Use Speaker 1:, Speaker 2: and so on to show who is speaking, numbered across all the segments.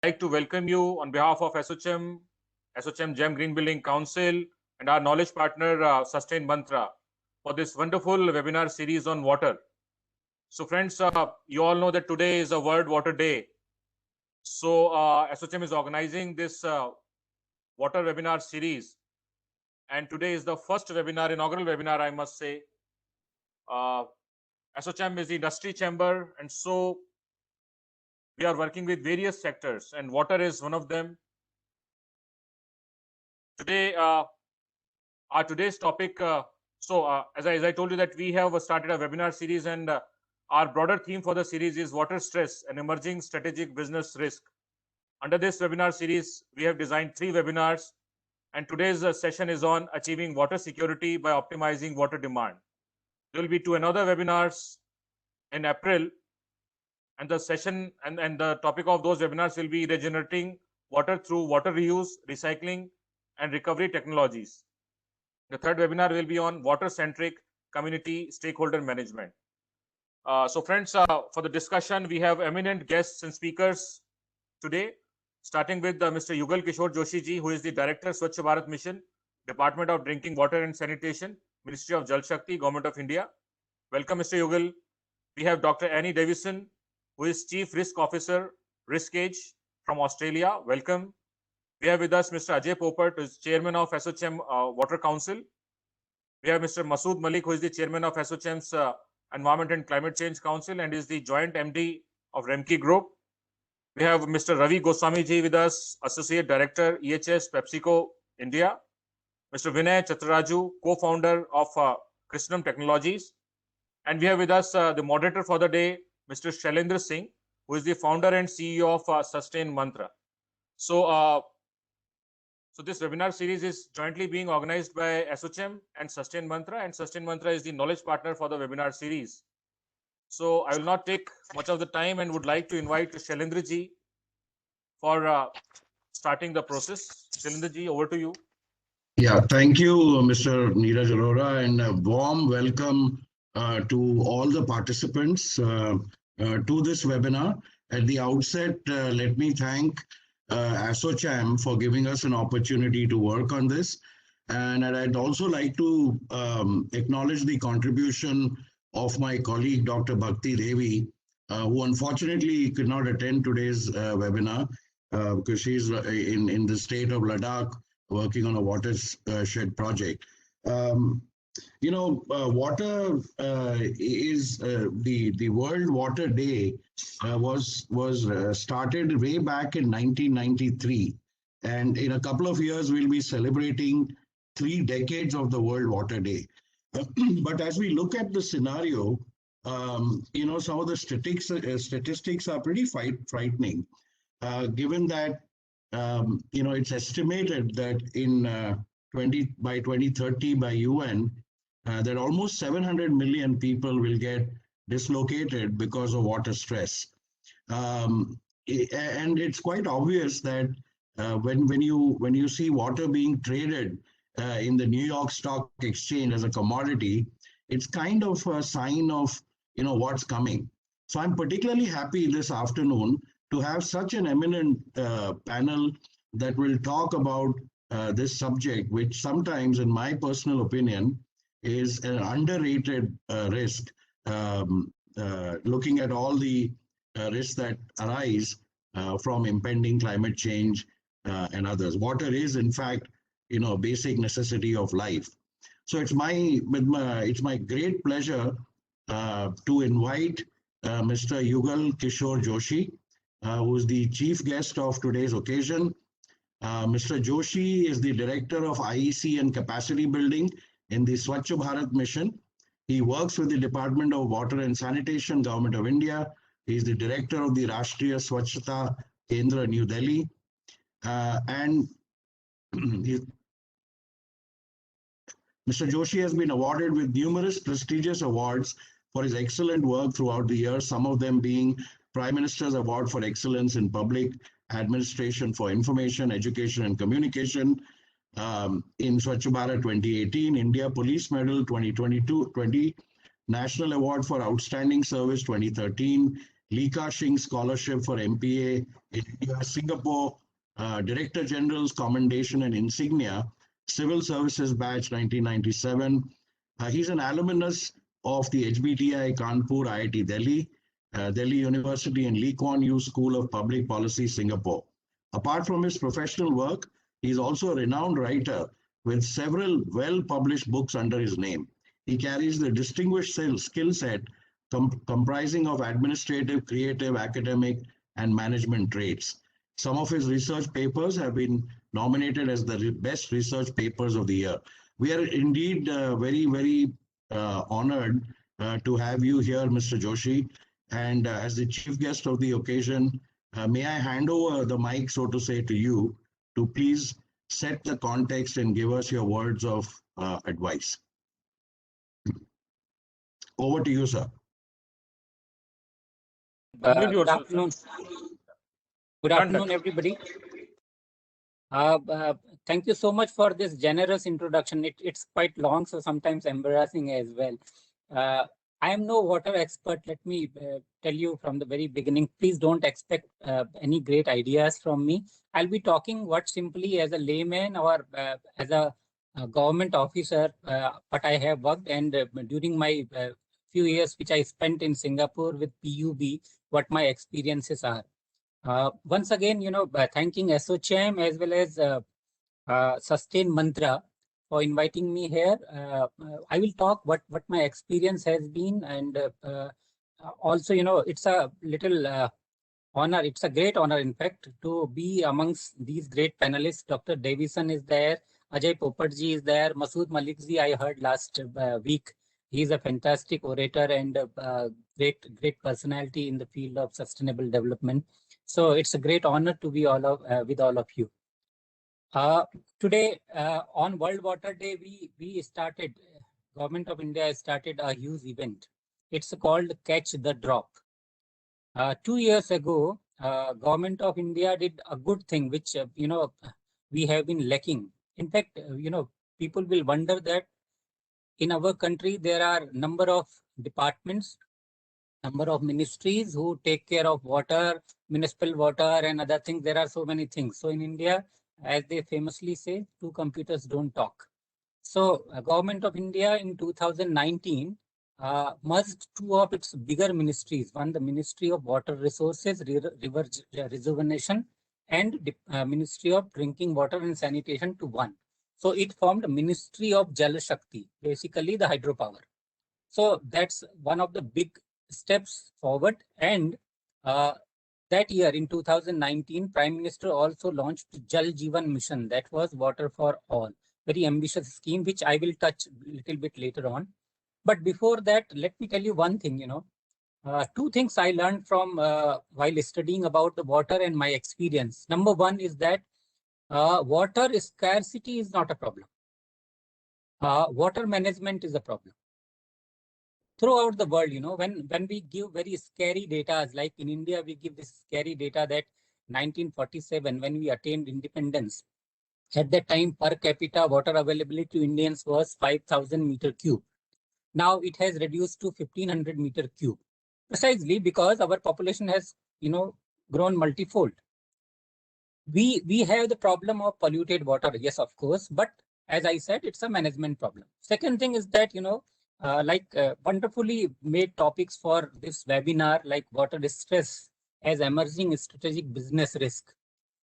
Speaker 1: like to welcome you on behalf of SOCHM GEM Green Building Council, and our knowledge partner Sustain Mantra for this wonderful webinar series on water. So, friends, you all know that today is a World Water Day. So, SOCHM is organizing this water webinar series, and today is the first webinar, inaugural webinar, I must say. SOCHM is the industry chamber, and so we are working with various sectors, and water is one of them. Today, our today's topic. As I told you that we have started a webinar series, and our broader theme for the series is water stress, an emerging strategic business risk. Under this webinar series, we have designed 3 webinars, and today's session is on achieving water security by optimizing water demand. There will be 2 another webinars in April, and the session and the topic of those webinars will be regenerating water through water reuse, recycling, and recovery technologies. The third webinar will be on water-centric community stakeholder management. So friends, for the discussion, we have eminent guests and speakers today, starting with Mr. Yugal Kishore Joshi ji, who is the Director, Swachh Bharat Mission, Department of Drinking Water and Sanitation, Ministry of Jal Shakti, Government of India. Welcome, Mr. Yugal. We have Dr. Annie Davison, who is Chief Risk Officer, RiskEdge from Australia. Welcome. We have with us Mr. Ajay Popert, who is Chairman of SOCHM Water Council. We have Mr. Masood Malik, who is the Chairman of SOCHM's Environment and Climate Change Council and is the Joint MD of Remki Group. We have Mr. Ravi Goswami ji with us, Associate Director, EHS PepsiCo India. Mr. Vinay Chatraraju, co-founder of Krishnam Technologies. And we have with us the moderator for the day, Mr. Shailendra Singh, who is the founder and CEO of Sustain Mantra. So this webinar series is jointly being organized by SOCHM and Sustain Mantra, and Sustain Mantra is the knowledge partner for the webinar series. So I will not take much of the time and would like to invite Shailendra ji for starting the process. Shailendra ji, over to you.
Speaker 2: Yeah, thank you, Mr. Neeraj Arora, and a warm welcome to all the participants to this webinar. At the outset, let me thank ASSOCHAM for giving us an opportunity to work on this. And I'd also like to acknowledge the contribution of my colleague, Dr. Bhakti Devi, who unfortunately could not attend today's webinar because she's in the state of Ladakh working on a watershed project. Water is the World Water Day was started way back in 1993, and in a couple of years we'll be celebrating 3 decades of the World Water Day. But as we look at the scenario, some of the statistics are pretty frightening, given that it's estimated that by 2030 by UN, that almost 700 million people will get dislocated because of water stress. And it's quite obvious that when you see water being traded in the New York Stock Exchange as a commodity, it's kind of a sign of what's coming. So I'm particularly happy this afternoon to have such an eminent panel that will talk about this subject, which sometimes, in my personal opinion, is an underrated risk, looking at all the risks that arise from impending climate change and others. Water is, in fact, a basic necessity of life. So it's my great pleasure to invite Mr. Yugal Kishore Joshi, who is the chief guest of today's occasion. Mr. Joshi is the director of IEC and capacity building in the Swachh Bharat Mission. He works with the Department of Water and Sanitation, Government of India. He is the director of the Rashtriya Swachhata Kendra, New Delhi. And Mr. Joshi has been awarded with numerous prestigious awards for his excellent work throughout the year, some of them being Prime Minister's Award for Excellence in Public Administration for Information, Education and Communication in Swachh Bharat 2018, India Police Medal 2022-20, National Award for Outstanding Service 2013, Lee Ka-shing Scholarship for MPA in India, Singapore, Director General's Commendation and Insignia, Civil Services Badge 1997. He's an alumnus of the HBTI Kanpur IIT Delhi, Delhi University and Lee Kuan Yew School of Public Policy, Singapore. Apart from his professional work, he is also a renowned writer with several well-published books under his name. He carries the distinguished skill set comprising of administrative, creative, academic, and management traits. Some of his research papers have been nominated as the best research papers of the year. We are indeed very honored to have you here, Mr. Joshi. And as the chief guest of the occasion, may I hand over the mic, so to say, to you to please set the context and give us your words of advice. Over to you, sir.
Speaker 3: Good afternoon. Good afternoon, everybody. Thank you so much for this generous introduction. It's quite long, so sometimes embarrassing as well. I am no water expert. Let me tell you from the very beginning, please don't expect any great ideas from me. I'll be talking what simply as a layman or as a government officer, what I have worked, and during my few years which I spent in Singapore with PUB, what my experiences are. Once again, thanking ASSOCHAM as well as Sustain Mantra for inviting me here. I will talk what my experience has been, and also, it's a little honor. It's a great honor, in fact, to be amongst these great panelists. Dr. Davison is there, Ajay Popatji is there, Masood Malikji I heard last week. He's a fantastic orator and great personality in the field of sustainable development. So it's a great honor to be with all of you. Today, on World Water Day, we started, Government of India started a huge event. It's called Catch the Drop. 2 years ago, Government of India did a good thing, which, we have been lacking. In fact, people will wonder that in our country, there are number of departments, number of ministries who take care of water, municipal water and other things. There are so many things. So in India, as they famously say, two computers don't talk. So Government of India in 2019 merged two of its bigger ministries. One, the Ministry of Water Resources, River Rejuvenation, and Ministry of Drinking Water and Sanitation to one. So it formed Ministry of Jal Shakti, basically the hydropower. So that's one of the big steps forward. And that year in 2019, Prime Minister also launched Jal Jeevan Mission. That was water for all. Very ambitious scheme, which I will touch a little bit later on. But before that, let me tell you one thing, two things I learned from while studying about the water and my experience. Number one is that water scarcity is not a problem. Water management is a problem. Throughout the world, when we give very scary data, like in India, we give this scary data that 1947, when we attained independence, at that time, per capita water availability to Indians was 5,000 meter cube. Now it has reduced to 1,500 meter cube, precisely because our population has, grown multifold. We have the problem of polluted water, yes, of course, but as I said, it's a management problem. Second thing is that, wonderfully made topics for this webinar, like water stress as emerging strategic business risk.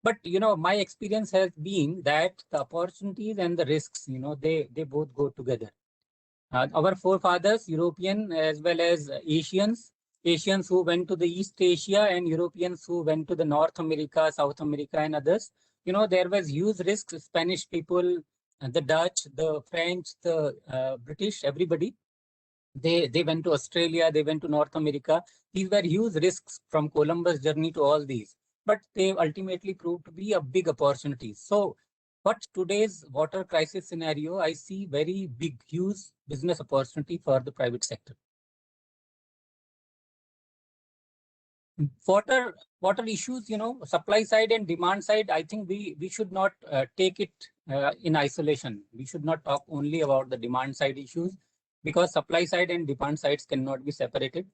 Speaker 3: But, my experience has been that the opportunities and the risks, they both go together. Our forefathers, European as well as Asians who went to the East Asia and Europeans who went to the North America, South America and others, there was huge risks. Spanish people, the Dutch, the French, the British, everybody, they went to Australia, they went to North America. These were huge risks from Columbus journey to all these, but they ultimately proved to be a big opportunity. So what today's water crisis scenario, I see very big, huge business opportunity for the private sector. Water issues, supply side and demand side, I think we should not take it in isolation. We should not talk only about the demand side issues, because supply side and demand sides cannot be separated.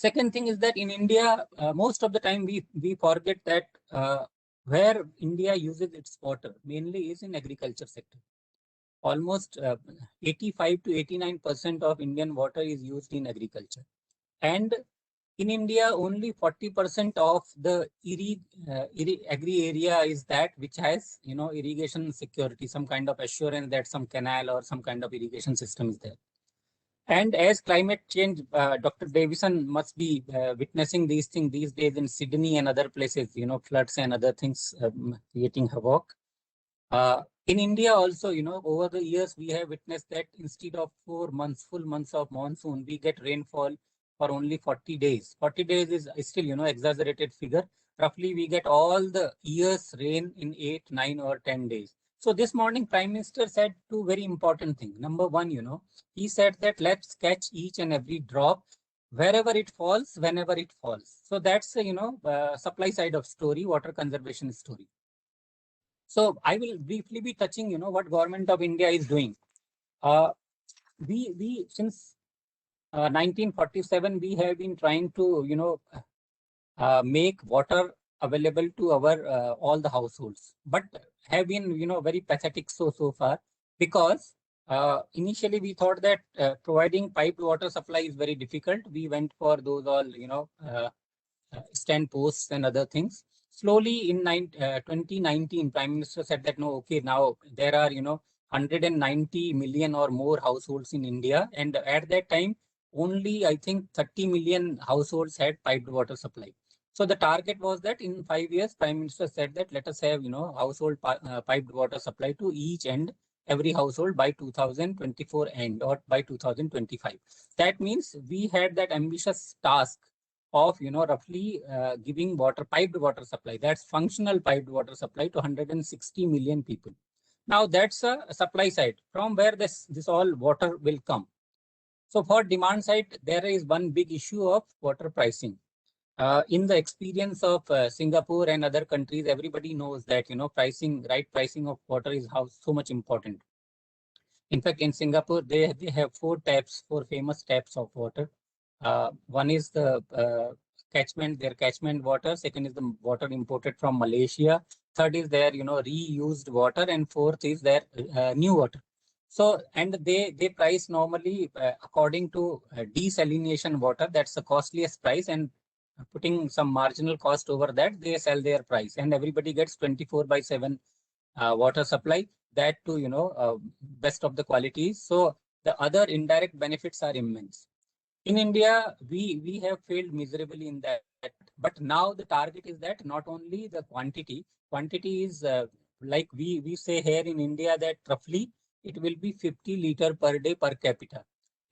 Speaker 3: Second thing is that in India, most of the time we forget that where India uses its water mainly is in agriculture sector. Almost 85 to 89% of Indian water is used in agriculture. And in India, only 40% of the agri area is that which has, irrigation security, some kind of assurance that some canal or some kind of irrigation system is there. And as climate change, Dr. Davison must be witnessing these things these days in Sydney and other places, floods and other things creating havoc. In India also, over the years, we have witnessed that instead of 4 months, full months of monsoon, we get rainfall for only 40 days. 40 days is still, exaggerated figure. Roughly, we get all the year's rain in 8, 9 or 10 days. So this morning, Prime Minister said two very important things. Number one, he said that let's catch each and every drop wherever it falls, whenever it falls. So that's, supply side of story, water conservation story. So I will briefly be touching, what Government of India is doing. We since 1947, we have been trying to, make water available to our all the households, but have been, very pathetic so far, because initially we thought that providing piped water supply is very difficult. We went for those all, stand posts and other things. Slowly in 2019, Prime Minister said that no, okay, now there are 190 million or more households in India, and at that time only I think 30 million households had piped water supply. So the target was that in 5 years, Prime Minister said that let us have household piped water supply to each and every household by 2024 end or by 2025. That means we had that ambitious task of roughly giving piped water supply, that's functional piped water supply, to 160 million people. Now that's a supply side from where this all water will come. So for demand side, there is one big issue of water pricing. In the experience of Singapore and other countries, everybody knows that right pricing of water is so much important. In fact, in Singapore, they have four famous taps of water. One is the their catchment water. Second is the water imported from Malaysia. Third is their reused water, and fourth is their new water. So, and they price normally according to desalination water. That's the costliest price, and putting some marginal cost over that, they sell their price, and everybody gets 24/7 water supply. That too, best of the qualities. So the other indirect benefits are immense. In India, we have failed miserably in that. But now the target is that not only the quantity is like we say here in India that roughly it will be 50 liter per day per capita.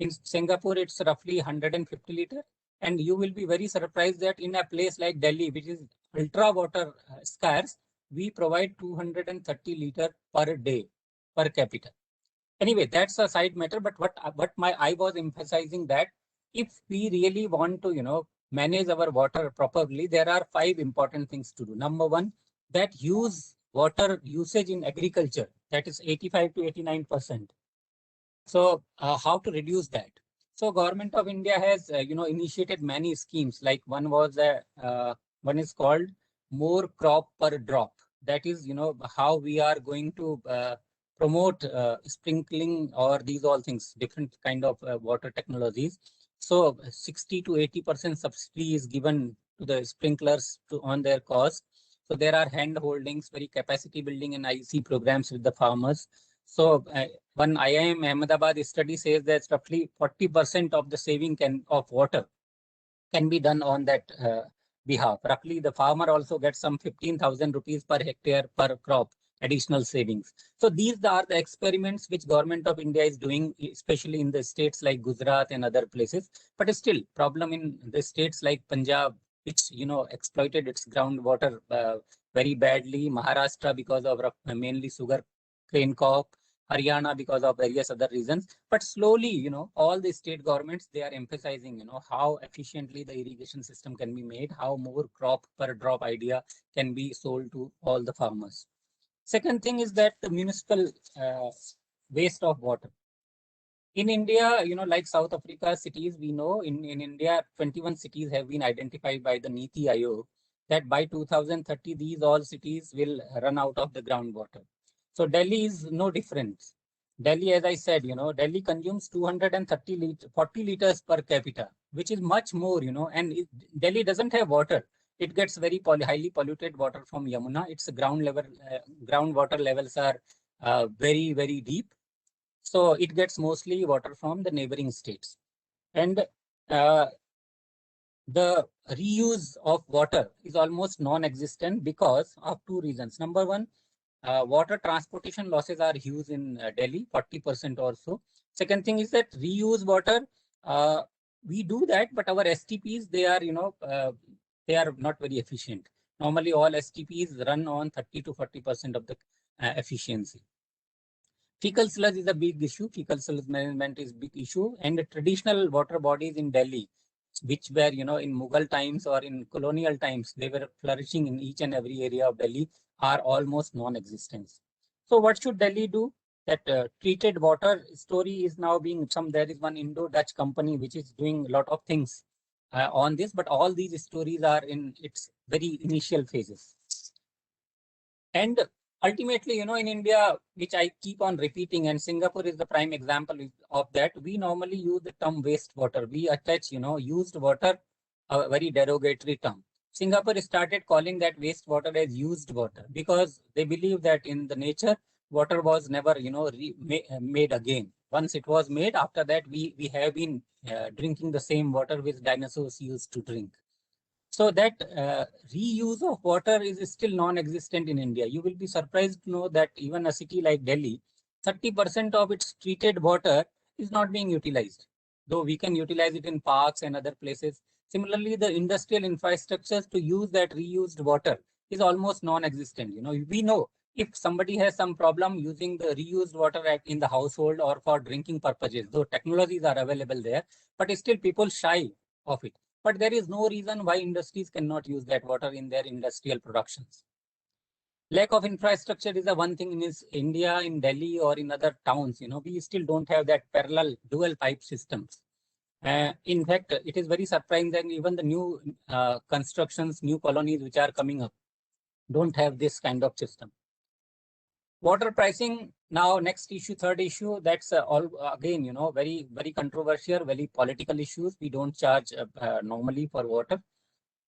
Speaker 3: In Singapore, it's roughly 150 liter. And you will be very surprised that in a place like Delhi, which is ultra water scarce, we provide 230 liter per day per capita. Anyway, that's a side matter. But what I was emphasizing that if we really want to, manage our water properly, there are 5 important things to do. Number one, that water usage in agriculture, that is 85 to 89%. So how to reduce that? So Government of India has, initiated many schemes. Like one is called More Crop Per Drop. That is, how we are going to promote sprinkling or these all things, different kind of water technologies. So 60 to 80% subsidy is given to the sprinklers on their cost. So there are hand holdings, very capacity building and IC programs with the farmers. So one IIM Ahmedabad study says that roughly 40% of the saving of water can be done on that behalf. Roughly, the farmer also gets some 15,000 rupees per hectare per crop additional savings. So these are the experiments which Government of India is doing, especially in the states like Gujarat and other places. But still, problem in the states like Punjab, which exploited its groundwater very badly. Maharashtra because of mainly sugar cane crop. Haryana because of various other reasons. But slowly, all the state governments, they are emphasizing, how efficiently the irrigation system can be made, how more crop per drop idea can be sold to all the farmers. Second thing is that the municipal waste of water. In India, like South Africa cities, we know in India, 21 cities have been identified by the Niti Aayog that by 2030, these all cities will run out of the groundwater. So Delhi is no different. Delhi, as I said, Delhi consumes 40 liters per capita, which is much more, and Delhi doesn't have water. It gets very highly polluted water from Yamuna. Its groundwater levels are very, very deep. So it gets mostly water from the neighboring states. And the reuse of water is almost non-existent because of two reasons. Number one, water transportation losses are huge in Delhi, 40% or so. Second thing is that reuse water, we do that, but our STPs, they are, they are not very efficient. Normally, all STPs run on 30 to 40% of the efficiency. Fecal sludge is a big issue. Fecal sludge management is a big issue. And the traditional water bodies in Delhi, which were, in Mughal times or in colonial times, they were flourishing in each and every area of Delhi, are almost non-existent. So what should Delhi do? That treated water story is now being there is one Indo-Dutch company which is doing a lot of things on this, but all these stories are in its very initial phases. And ultimately, in India, which I keep on repeating, and Singapore is the prime example of that, we normally use the term wastewater. We attach, used water, a very derogatory term. Singapore started calling that wastewater as used water because they believe that in the nature, water was never, made again. Once it was made, after that, we have been drinking the same water which dinosaurs used to drink. So that reuse of water is still non-existent in India. You will be surprised to know that even a city like Delhi, 30% of its treated water is not being utilized, though we can utilize it in parks and other places. Similarly, the industrial infrastructures to use that reused water is almost non-existent. We know if somebody has some problem using the reused water in the household or for drinking purposes, though technologies are available there, but still people shy of it. But there is no reason why industries cannot use that water in their industrial productions. Lack of infrastructure is the one thing in India, in Delhi or in other towns. We still don't have that parallel dual pipe systems. In fact, it is very surprising that even the new constructions, new colonies which are coming up don't have this kind of system. Water pricing, now next issue, third issue, that's all again, very, very controversial, very political issues. We don't charge normally for water.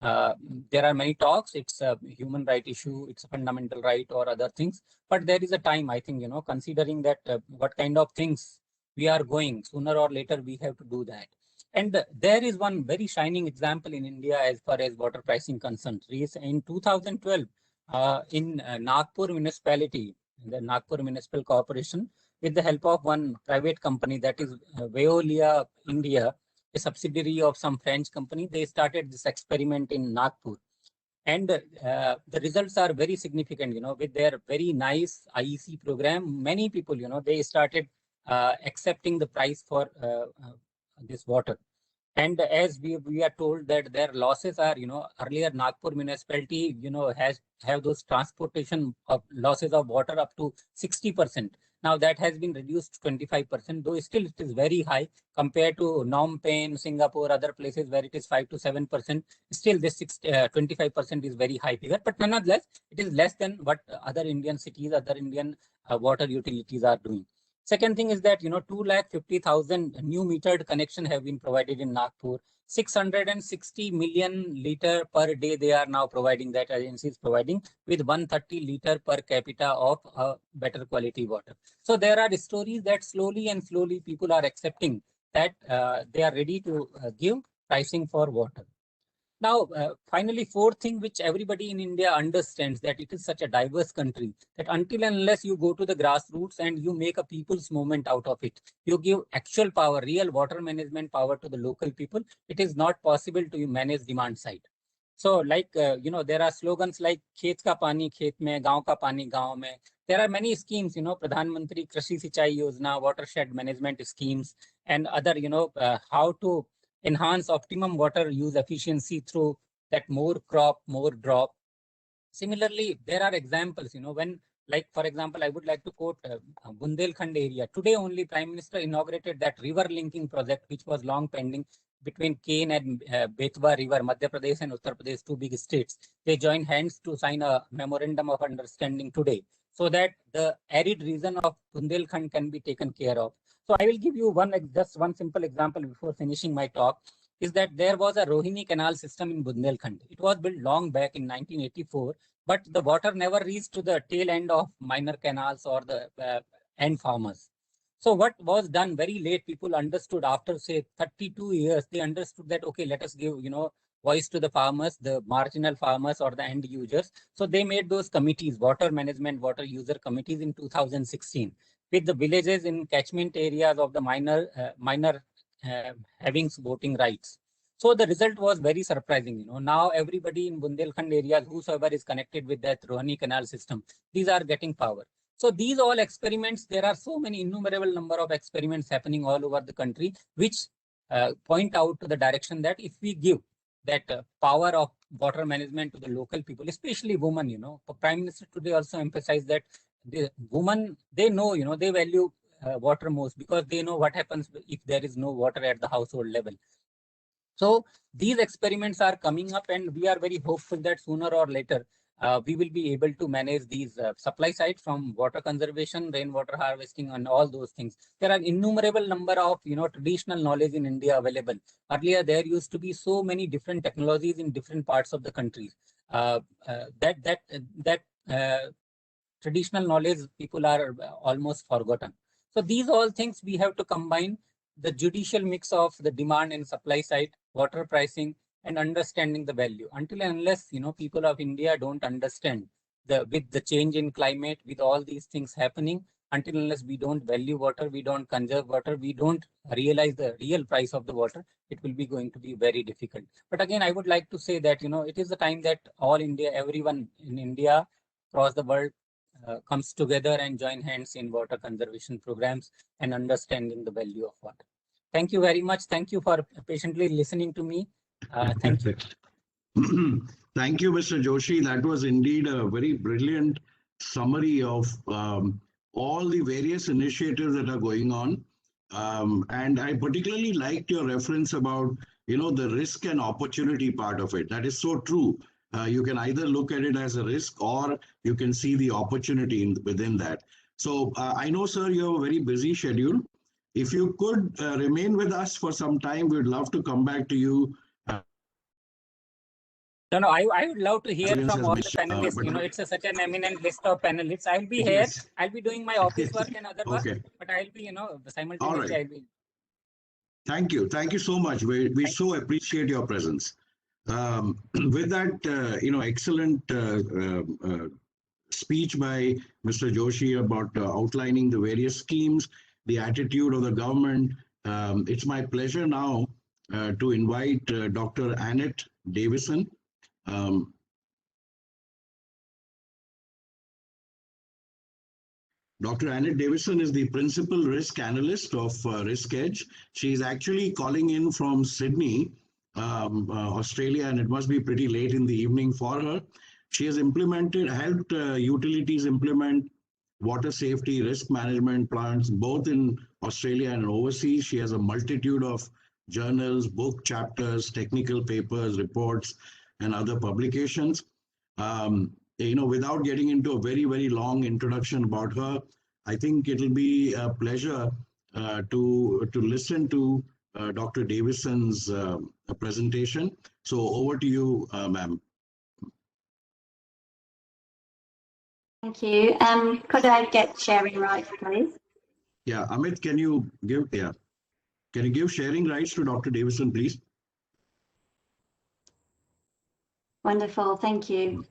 Speaker 3: There are many talks. It's a human right issue. It's a fundamental right or other things. But there is a time, I think, considering that what kind of things we are going, sooner or later, we have to do that. And there is one very shining example in India as far as water pricing concerned. In 2012, in Nagpur municipality, the Nagpur Municipal Corporation, with the help of one private company, that is Veolia India, a subsidiary of some French company, they started this experiment in Nagpur. And the results are very significant, with their very nice IEC program. Many people, they started accepting the price for this water. And as we are told that their losses are, earlier Nagpur municipality, have those transportation of losses of water up to 60%. Now that has been reduced to 25%, though still it is very high compared to Phnom Penh, Singapore, other places where it is 5 to 7%. Still this 25% is very high figure, but nonetheless, it is less than what other Indian cities, other Indian water utilities are doing. Second thing is that, 250,000 new metered connection have been provided in Nagpur. 660 million liter per day they are now providing, that agency is providing, with 130 liter per capita of better quality water. So there are stories that slowly and slowly people are accepting that they are ready to give pricing for water. Now, finally, fourth thing which everybody in India understands, that it is such a diverse country, that until and unless you go to the grassroots and you make a people's movement out of it, you give actual power, real water management power to the local people, it is not possible to manage demand side. So like, there are slogans like Khet ka pani khet mein, gaon ka pani gaon mein. There are many schemes, Pradhan Mantri Krishi Sinchai Yojana, watershed management schemes, and other, how to enhance optimum water use efficiency through that more crop, more drop. Similarly, there are examples, when Like, for example, I would like to quote Bundelkhand area. Today only Prime Minister inaugurated that river linking project, which was long pending between Ken and Betwa River, Madhya Pradesh and Uttar Pradesh, two big states. They joined hands to sign a memorandum of understanding today, so that the arid region of Bundelkhand can be taken care of. So I will give you just one simple example before finishing my talk, is that there was a Rohini canal system in Bundelkhand. It was built long back in 1984, but the water never reached to the tail end of minor canals or the end farmers. So what was done very late, people understood after say 32 years, they understood that, okay, let us give, voice to the farmers, the marginal farmers or the end users. So they made those committees, water management, water user committees in 2016 with the villages in catchment areas of the minor having voting rights. So the result was very surprising. Now everybody in Bundelkhand areas, whosoever is connected with that Rohini canal system, these are getting power. So these all experiments, there are so many innumerable number of experiments happening all over the country, which point out to the direction that if we give that power of water management to the local people, especially women, Prime Minister today also emphasized that the women, they know, they value water most, because they know what happens if there is no water at the household level. So these experiments are coming up, and we are very hopeful that sooner or later we will be able to manage these supply side from water conservation, rainwater harvesting, and all those things. There are innumerable number of traditional knowledge in India available. Earlier there used to be so many different technologies in different parts of the country. That traditional knowledge people are almost forgotten. So these all things we have to combine the judicial mix of the demand and supply side, water pricing, and understanding the value. Until and unless people of India don't understand with the change in climate, with all these things happening, until unless we don't value water, we don't conserve water, we don't realize the real price of the water, it will be going to be very difficult. But again, I would like to say that it is the time that everyone in India, across the world, comes together and join hands in water conservation programs and understanding the value of water. Thank you very much. Thank you for patiently listening to me. Thank you.
Speaker 2: Thank you, Mr. Joshi. That was indeed a very brilliant summary of all the various initiatives that are going on. And I particularly liked your reference about, the risk and opportunity part of it. That is so true. You can either look at it as a risk, or you can see the opportunity within that. So I know, sir, you have a very busy schedule. If you could remain with us for some time, we'd love to come back to you.
Speaker 3: No, I would love to hear from all the panelists. It's such an eminent list of panelists. I'll be here. Yes. I'll be doing my office work and other work, but I'll be, simultaneously. All right. I'll be.
Speaker 2: Thank you. Thank you so much. We so appreciate your presence. With that, excellent speech by Mr. Joshi about outlining the various schemes, the attitude of the government. It's my pleasure now to invite Dr. Annette Davison. Dr. Annette Davison is the Principal Risk Analyst of RiskEdge. She is actually calling in from Sydney, Australia, and it must be pretty late in the evening for her. She has helped utilities implement water safety risk management plans, both in Australia and overseas. She has a multitude of journals, book chapters, technical papers, reports, and other publications. Without getting into a very, very long introduction about her, I think it'll be a pleasure to listen to Dr. Davison's presentation. So over to you, ma'am.
Speaker 4: Thank you. Could I get sharing rights, please?
Speaker 2: Yeah, Amit, can you give sharing rights to Dr. Davison, please?
Speaker 4: Wonderful, thank you.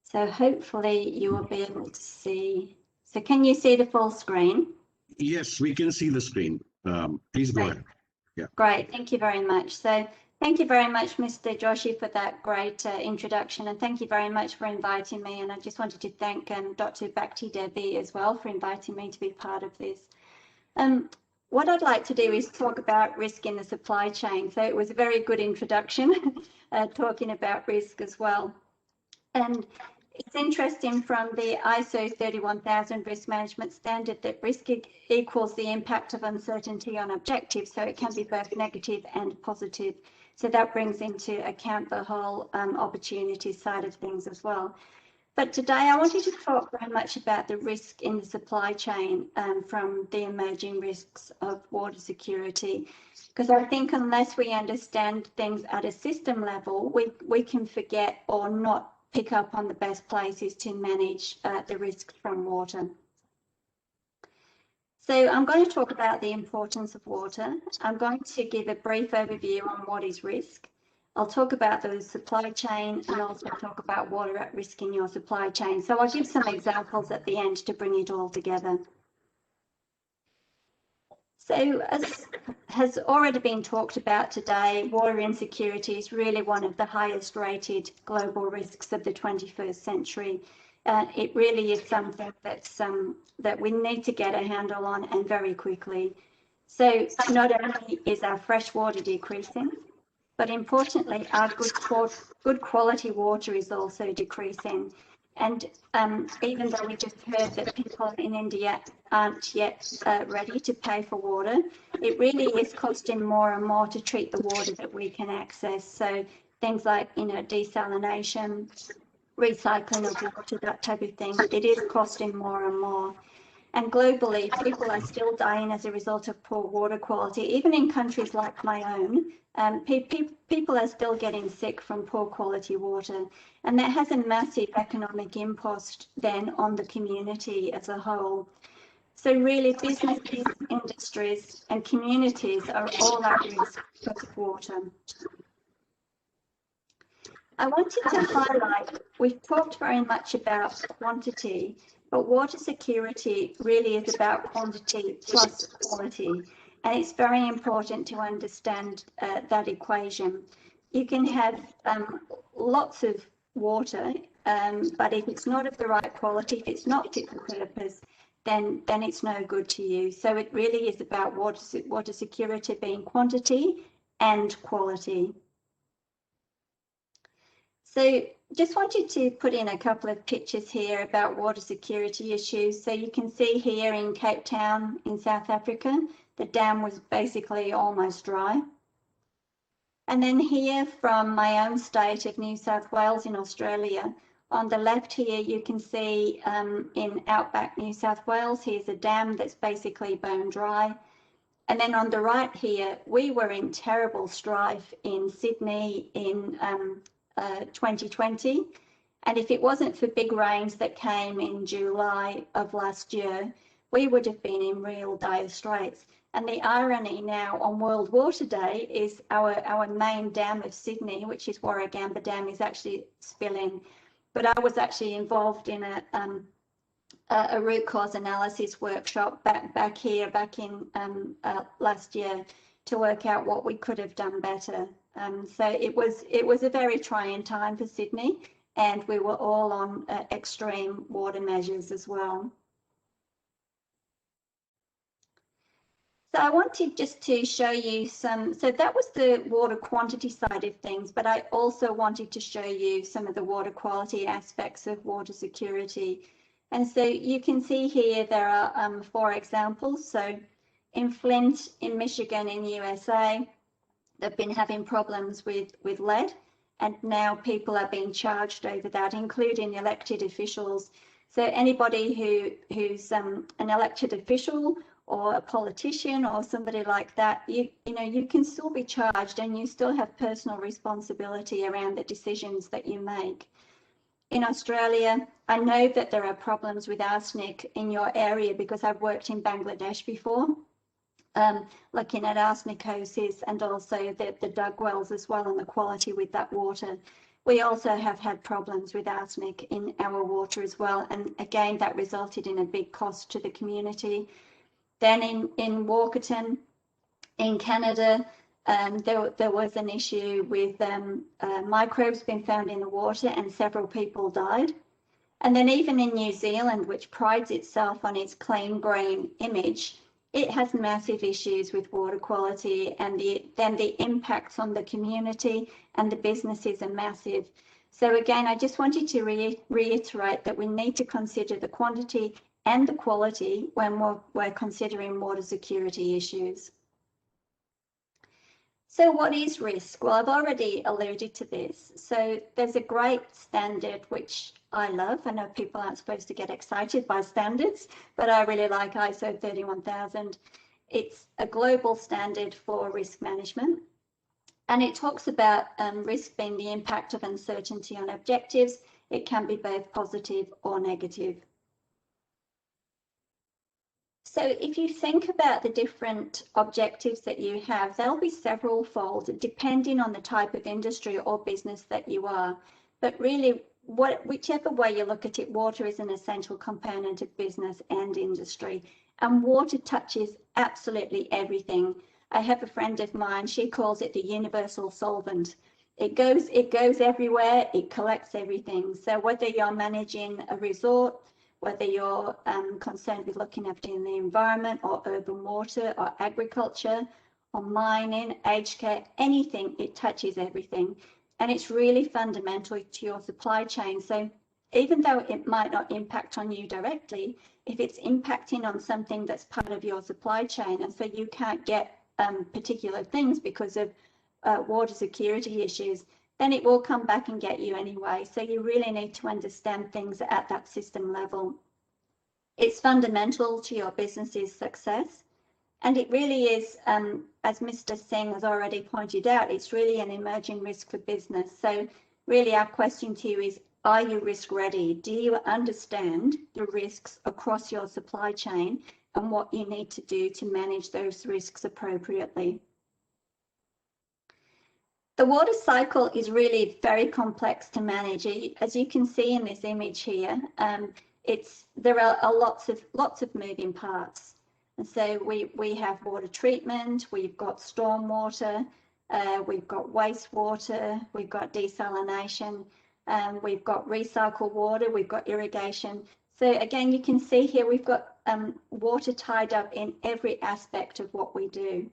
Speaker 4: So hopefully you will be able to see. So can you see the full screen?
Speaker 2: Yes, we can see the screen. Please go ahead. Yeah.
Speaker 4: Great, thank you very much. So thank you very much, Mr. Joshi, for that great introduction, and thank you very much for inviting me. And I just wanted to thank Dr. Bhakti Devi as well for inviting me to be part of this. What I'd like to do is talk about risk in the supply chain. So it was a very good introduction, talking about risk as well. And it's interesting from the ISO 31000 risk management standard that risk equals the impact of uncertainty on objectives. So it can be both negative and positive. So that brings into account the whole opportunity side of things as well. But today I wanted to talk very much about the risk in the supply chain from the emerging risks of water security, because I think unless we understand things at a system level, we can forget or not pick up on the best places to manage the risks from water. So I'm going to talk about the importance of water. I'm going to give a brief overview on what is risk. I'll talk about the supply chain and also talk about water at risk in your supply chain. So I'll give some examples at the end to bring it all together. So as has already been talked about today, water insecurity is really one of the highest rated global risks of the 21st century. It really is something that's, that we need to get a handle on, and very quickly. So not only is our fresh water decreasing, but importantly, our good quality water is also decreasing. And even though we just heard that people in India aren't yet ready to pay for water, it really is costing more and more to treat the water that we can access. So things like, desalination, recycling of water, that type of thing, it is costing more and more. And globally, people are still dying as a result of poor water quality. Even in countries like my own, people are still getting sick from poor quality water. And that has a massive economic impact then on the community as a whole. So really, businesses, industries, and communities are all at risk because of water. I wanted to highlight, we've talked very much about quantity, but water security really is about quantity plus quality. And it's very important to understand that equation. You can have lots of water, but if it's not of the right quality, if it's not fit for purpose, then it's no good to you. So it really is about water security being quantity and quality. So just wanted to put in a couple of pictures here about water security issues. So you can see here in Cape Town in South Africa, the dam was basically almost dry. And then here from my own state of New South Wales in Australia, on the left here you can see in outback New South Wales, here's a dam that's basically bone dry. And then on the right here, we were in terrible strife in Sydney in 2020, and if it wasn't for big rains that came in July of last year, we would have been in real dire straits. And the irony now on World Water Day is our main dam of Sydney, which is Warragamba Dam, is actually spilling. But I was actually involved in a root cause analysis workshop back in last year to work out what we could have done better. So it was a very trying time for Sydney, and we were all on extreme water measures as well. So I wanted just to show you some, so that was the water quantity side of things, but I also wanted to show you some of the water quality aspects of water security. And so you can see here there are 4 examples. So in Flint, in Michigan, in USA, they've been having problems with lead, and now people are being charged over that, including elected officials. So anybody who's an elected official or a politician or somebody like that, you can still be charged, and you still have personal responsibility around the decisions that you make. In Australia, I know that there are problems with arsenic in your area because I've worked in Bangladesh before, looking at arsenicosis and also the dug wells as well, and the quality with that water. We also have had problems with arsenic in our water as well, and again that resulted in a big cost to the community. Then in Walkerton, in Canada, there was an issue with microbes being found in the water, and several people died. And then even in New Zealand, which prides itself on its clean green image, it has massive issues with water quality, and then the impacts on the community and the businesses are massive. So again, I just wanted to reiterate that we need to consider the quantity and the quality when we're considering water security issues. So what is risk? Well, I've already alluded to this. So there's a great standard, which I love. I know people aren't supposed to get excited by standards, but I really like ISO 31000. It's a global standard for risk management. And it talks about risk being the impact of uncertainty on objectives. It can be both positive or negative. So if you think about the different objectives that you have, there'll be several fold depending on the type of industry or business that you are. But really, whichever way you look at it, water is an essential component of business and industry. And water touches absolutely everything. I have a friend of mine, she calls it the universal solvent. It goes everywhere, it collects everything. So whether you're managing a resort, whether you're concerned with looking after the environment or urban water or agriculture or mining, aged care, anything, it touches everything. And it's really fundamental to your supply chain. So even though it might not impact on you directly, if it's impacting on something that's part of your supply chain, and so you can't get particular things because of water security issues, then it will come back and get you anyway. So you really need to understand things at that system level. It's fundamental to your business's success. And it really is, as Mr. Singh has already pointed out, it's really an emerging risk for business. So really our question to you is, are you risk ready? Do you understand the risks across your supply chain and what you need to do to manage those risks appropriately? The water cycle is really very complex to manage. As you can see in this image here, there are lots of moving parts. And so we have water treatment, we've got stormwater, we've got wastewater, we've got desalination, we've got recycled water, we've got irrigation. So again, you can see here we've got water tied up in every aspect of what we do.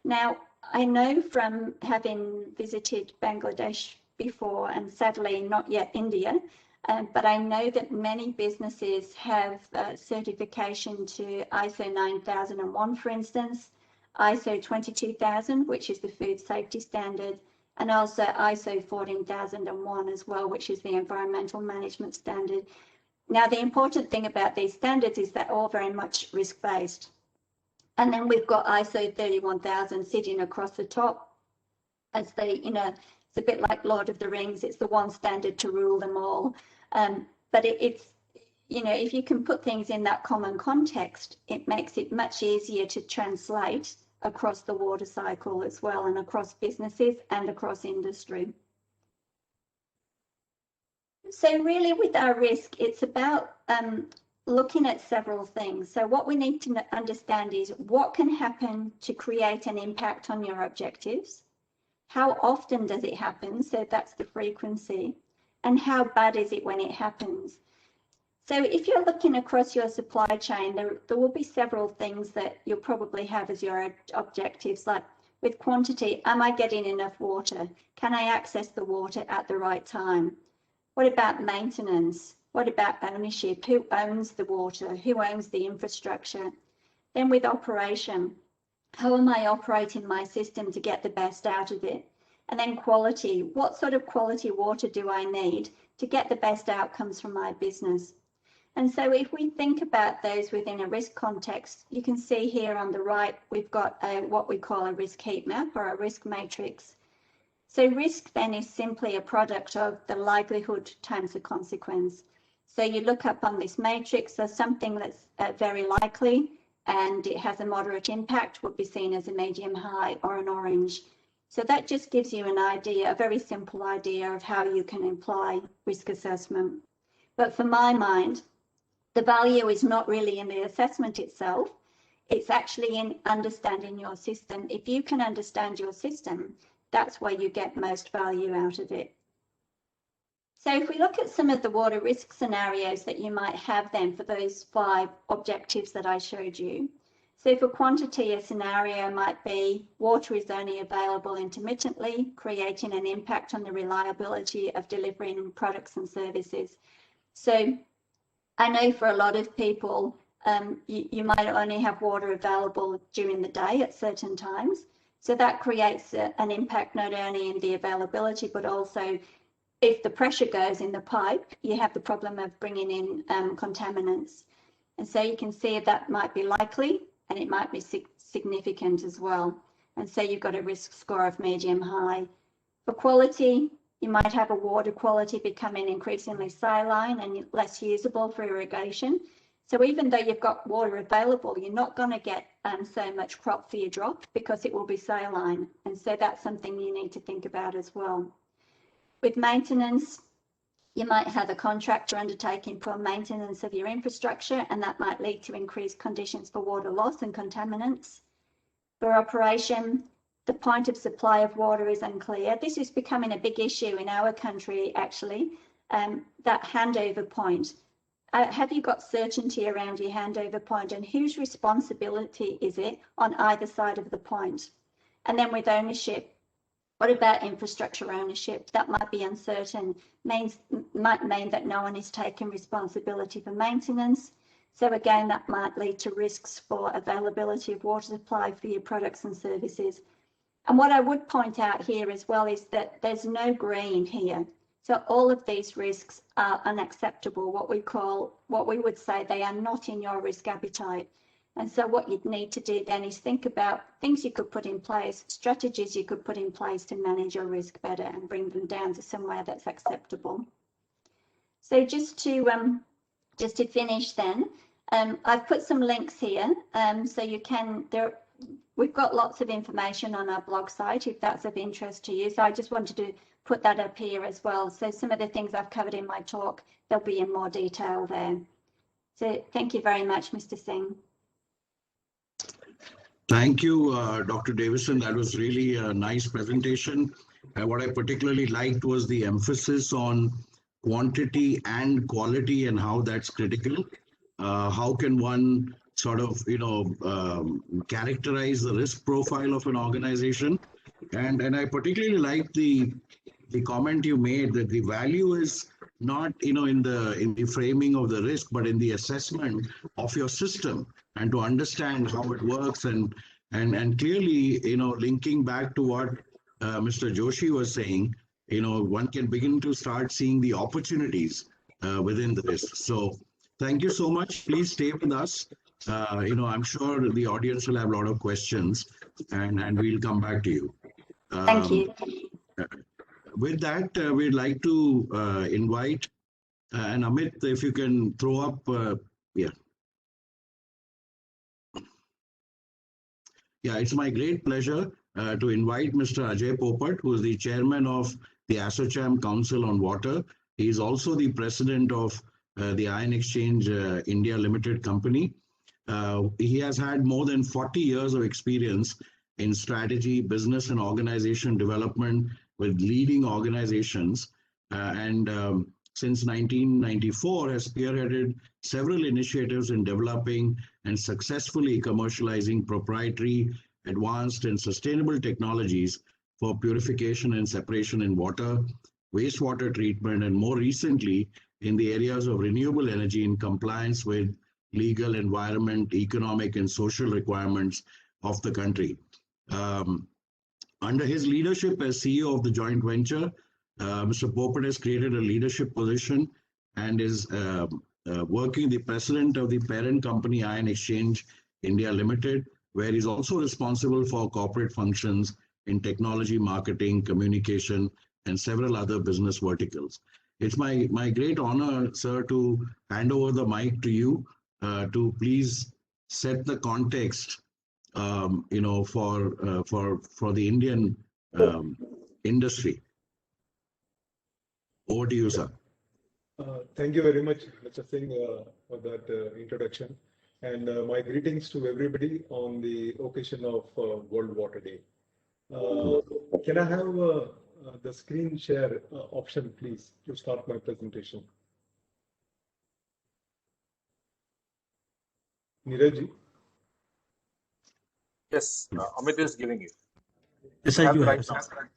Speaker 4: Now, I know from having visited Bangladesh before, and sadly not yet India, but I know that many businesses have certification to ISO 9001, for instance, ISO 22000, which is the food safety standard, and also ISO 14001 as well, which is the environmental management standard. Now, the important thing about these standards is they're all very much risk-based. And then we've got ISO 31000 sitting across the top as it's a bit like Lord of the Rings. It's the one standard to rule them all. But it's, if you can put things in that common context, it makes it much easier to translate across the water cycle as well, and across businesses and across industry. So really with our risk, it's about looking at several things. So what we need to understand is what can happen to create an impact on your objectives, how often does it happen, so that's the frequency, and how bad is it when it happens. So if you're looking across your supply chain, there will be several things that you'll probably have as your objectives, like with quantity, am I getting enough water? Can I access the water at the right time? What about maintenance? What about ownership? Who owns the water? Who owns the infrastructure? Then with operation, how am I operating my system to get the best out of it? And then quality, what sort of quality water do I need to get the best outcomes from my business? And so if we think about those within a risk context, you can see here on the right, we've got what we call a risk heat map or a risk matrix. So risk then is simply a product of the likelihood times the consequence. So you look up on this matrix, so something that's very likely and it has a moderate impact would be seen as a medium high or an orange. So that just gives you an idea, a very simple idea of how you can apply risk assessment. But for my mind, the value is not really in the assessment itself. It's actually in understanding your system. If you can understand your system, that's where you get most value out of it. So if we look at some of the water risk scenarios that you might have then for those 5 objectives that I showed you. So for quantity, a scenario might be water is only available intermittently, creating an impact on the reliability of delivering products and services. So I know for a lot of people, you might only have water available during the day at certain times. So that creates an impact not only in the availability, but also if the pressure goes in the pipe, you have the problem of bringing in contaminants. And so you can see that might be likely and it might be significant as well. And so you've got a risk score of medium high. For quality, you might have a water quality becoming increasingly saline and less usable for irrigation. So even though you've got water available, you're not going to get so much crop for your drop because it will be saline. And so that's something you need to think about as well. With maintenance, you might have a contractor undertaking poor maintenance of your infrastructure, and that might lead to increased conditions for water loss and contaminants. For operation, the point of supply of water is unclear. This is becoming a big issue in our country, actually, that handover point. Have you got certainty around your handover point, and whose responsibility is it on either side of the point? And then with ownership, what about infrastructure ownership? That might be uncertain, might mean that no one is taking responsibility for maintenance. So again, that might lead to risks for availability of water supply for your products and services. And what I would point out here as well is that there's no green here. So all of these risks are unacceptable, what we would say they are not in your risk appetite. And so what you'd need to do then is think about things you could put in place, strategies you could put in place to manage your risk better and bring them down to somewhere that's acceptable. So just to finish then, I've put some links here, so you can, we've got lots of information on our blog site if that's of interest to you. So I just wanted to put that up here as well. So some of the things I've covered in my talk, they'll be in more detail there. So thank you very much, Mr. Singh.
Speaker 2: Thank you, Dr. Davison. That was really a nice presentation. What I particularly liked was the emphasis on quantity and quality and how that's critical. How can one sort of, characterize the risk profile of an organization? And I particularly like the comment you made that the value is not, in the framing of the risk, but in the assessment of your system and to understand how it works and clearly, linking back to what Mr. Joshi was saying, one can begin to start seeing the opportunities within the risk. So thank you so much. Please stay with us. I'm sure the audience will have a lot of questions and we'll come back to you.
Speaker 4: Thank you.
Speaker 2: With that, we'd like to invite, and Amit, if you can throw up, Yeah, it's my great pleasure to invite Mr. Ajay Popat, who is the chairman of the ASSOCHAM Council on Water. He is also the president of the Ion Exchange India Limited Company. He has had more than 40 years of experience in strategy, business and organization development with leading organizations. Since 1994 has spearheaded several initiatives in developing and successfully commercializing proprietary, advanced and sustainable technologies for purification and separation in water, wastewater treatment, and more recently in the areas of renewable energy in compliance with legal, environment, economic and social requirements of the country. Under his leadership as CEO of the joint venture, Mr. Popat has created a leadership position and is working the president of the parent company Ion Exchange India Limited, where he's also responsible for corporate functions in technology, marketing, communication, and several other business verticals. It's my great honor, sir, to hand over the mic to you to please set the context, for the Indian industry. Over to you, sir.
Speaker 5: Thank you very much, Mr. Singh, for that introduction. And my greetings to everybody on the occasion of World Water Day. Can I have the screen share option, please, to start my presentation? Neeraj ji?
Speaker 1: Yes, Amit is giving you.
Speaker 6: Yes,
Speaker 1: You
Speaker 6: I
Speaker 1: have
Speaker 6: do
Speaker 1: the
Speaker 6: have
Speaker 1: right
Speaker 6: some.
Speaker 1: now.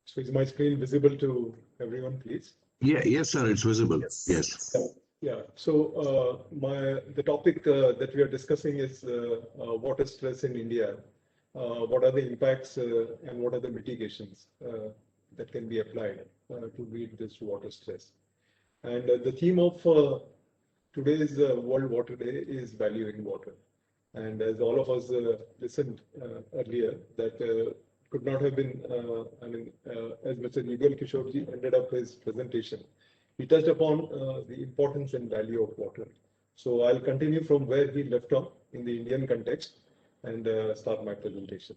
Speaker 5: So is my screen visible to everyone, please?
Speaker 2: Yeah, yes, sir, it's visible. Yes.
Speaker 5: Yeah. So the topic that we are discussing is water stress in India. What are the impacts and what are the mitigations that can be applied to meet this water stress? And the theme of today's World Water Day is valuing water. And as all of us listened earlier, that could not have been, as Mr. Yugal Kishorji ended up his presentation, he touched upon the importance and value of water. So I'll continue from where he left off in the Indian context and start my presentation.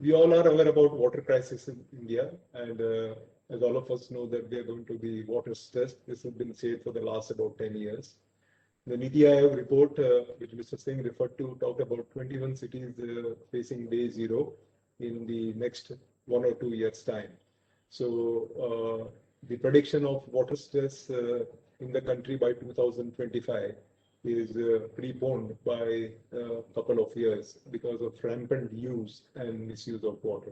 Speaker 5: We all are aware about water crisis in India, and as all of us know that we are going to be water stressed. This has been said for the last about 10 years. The NITI Aayog report, which Mr. Singh referred to, talked about 21 cities facing day zero in the next 1 or 2 years' time. So the prediction of water stress in the country by 2025 is preponed by a couple of years because of rampant use and misuse of water.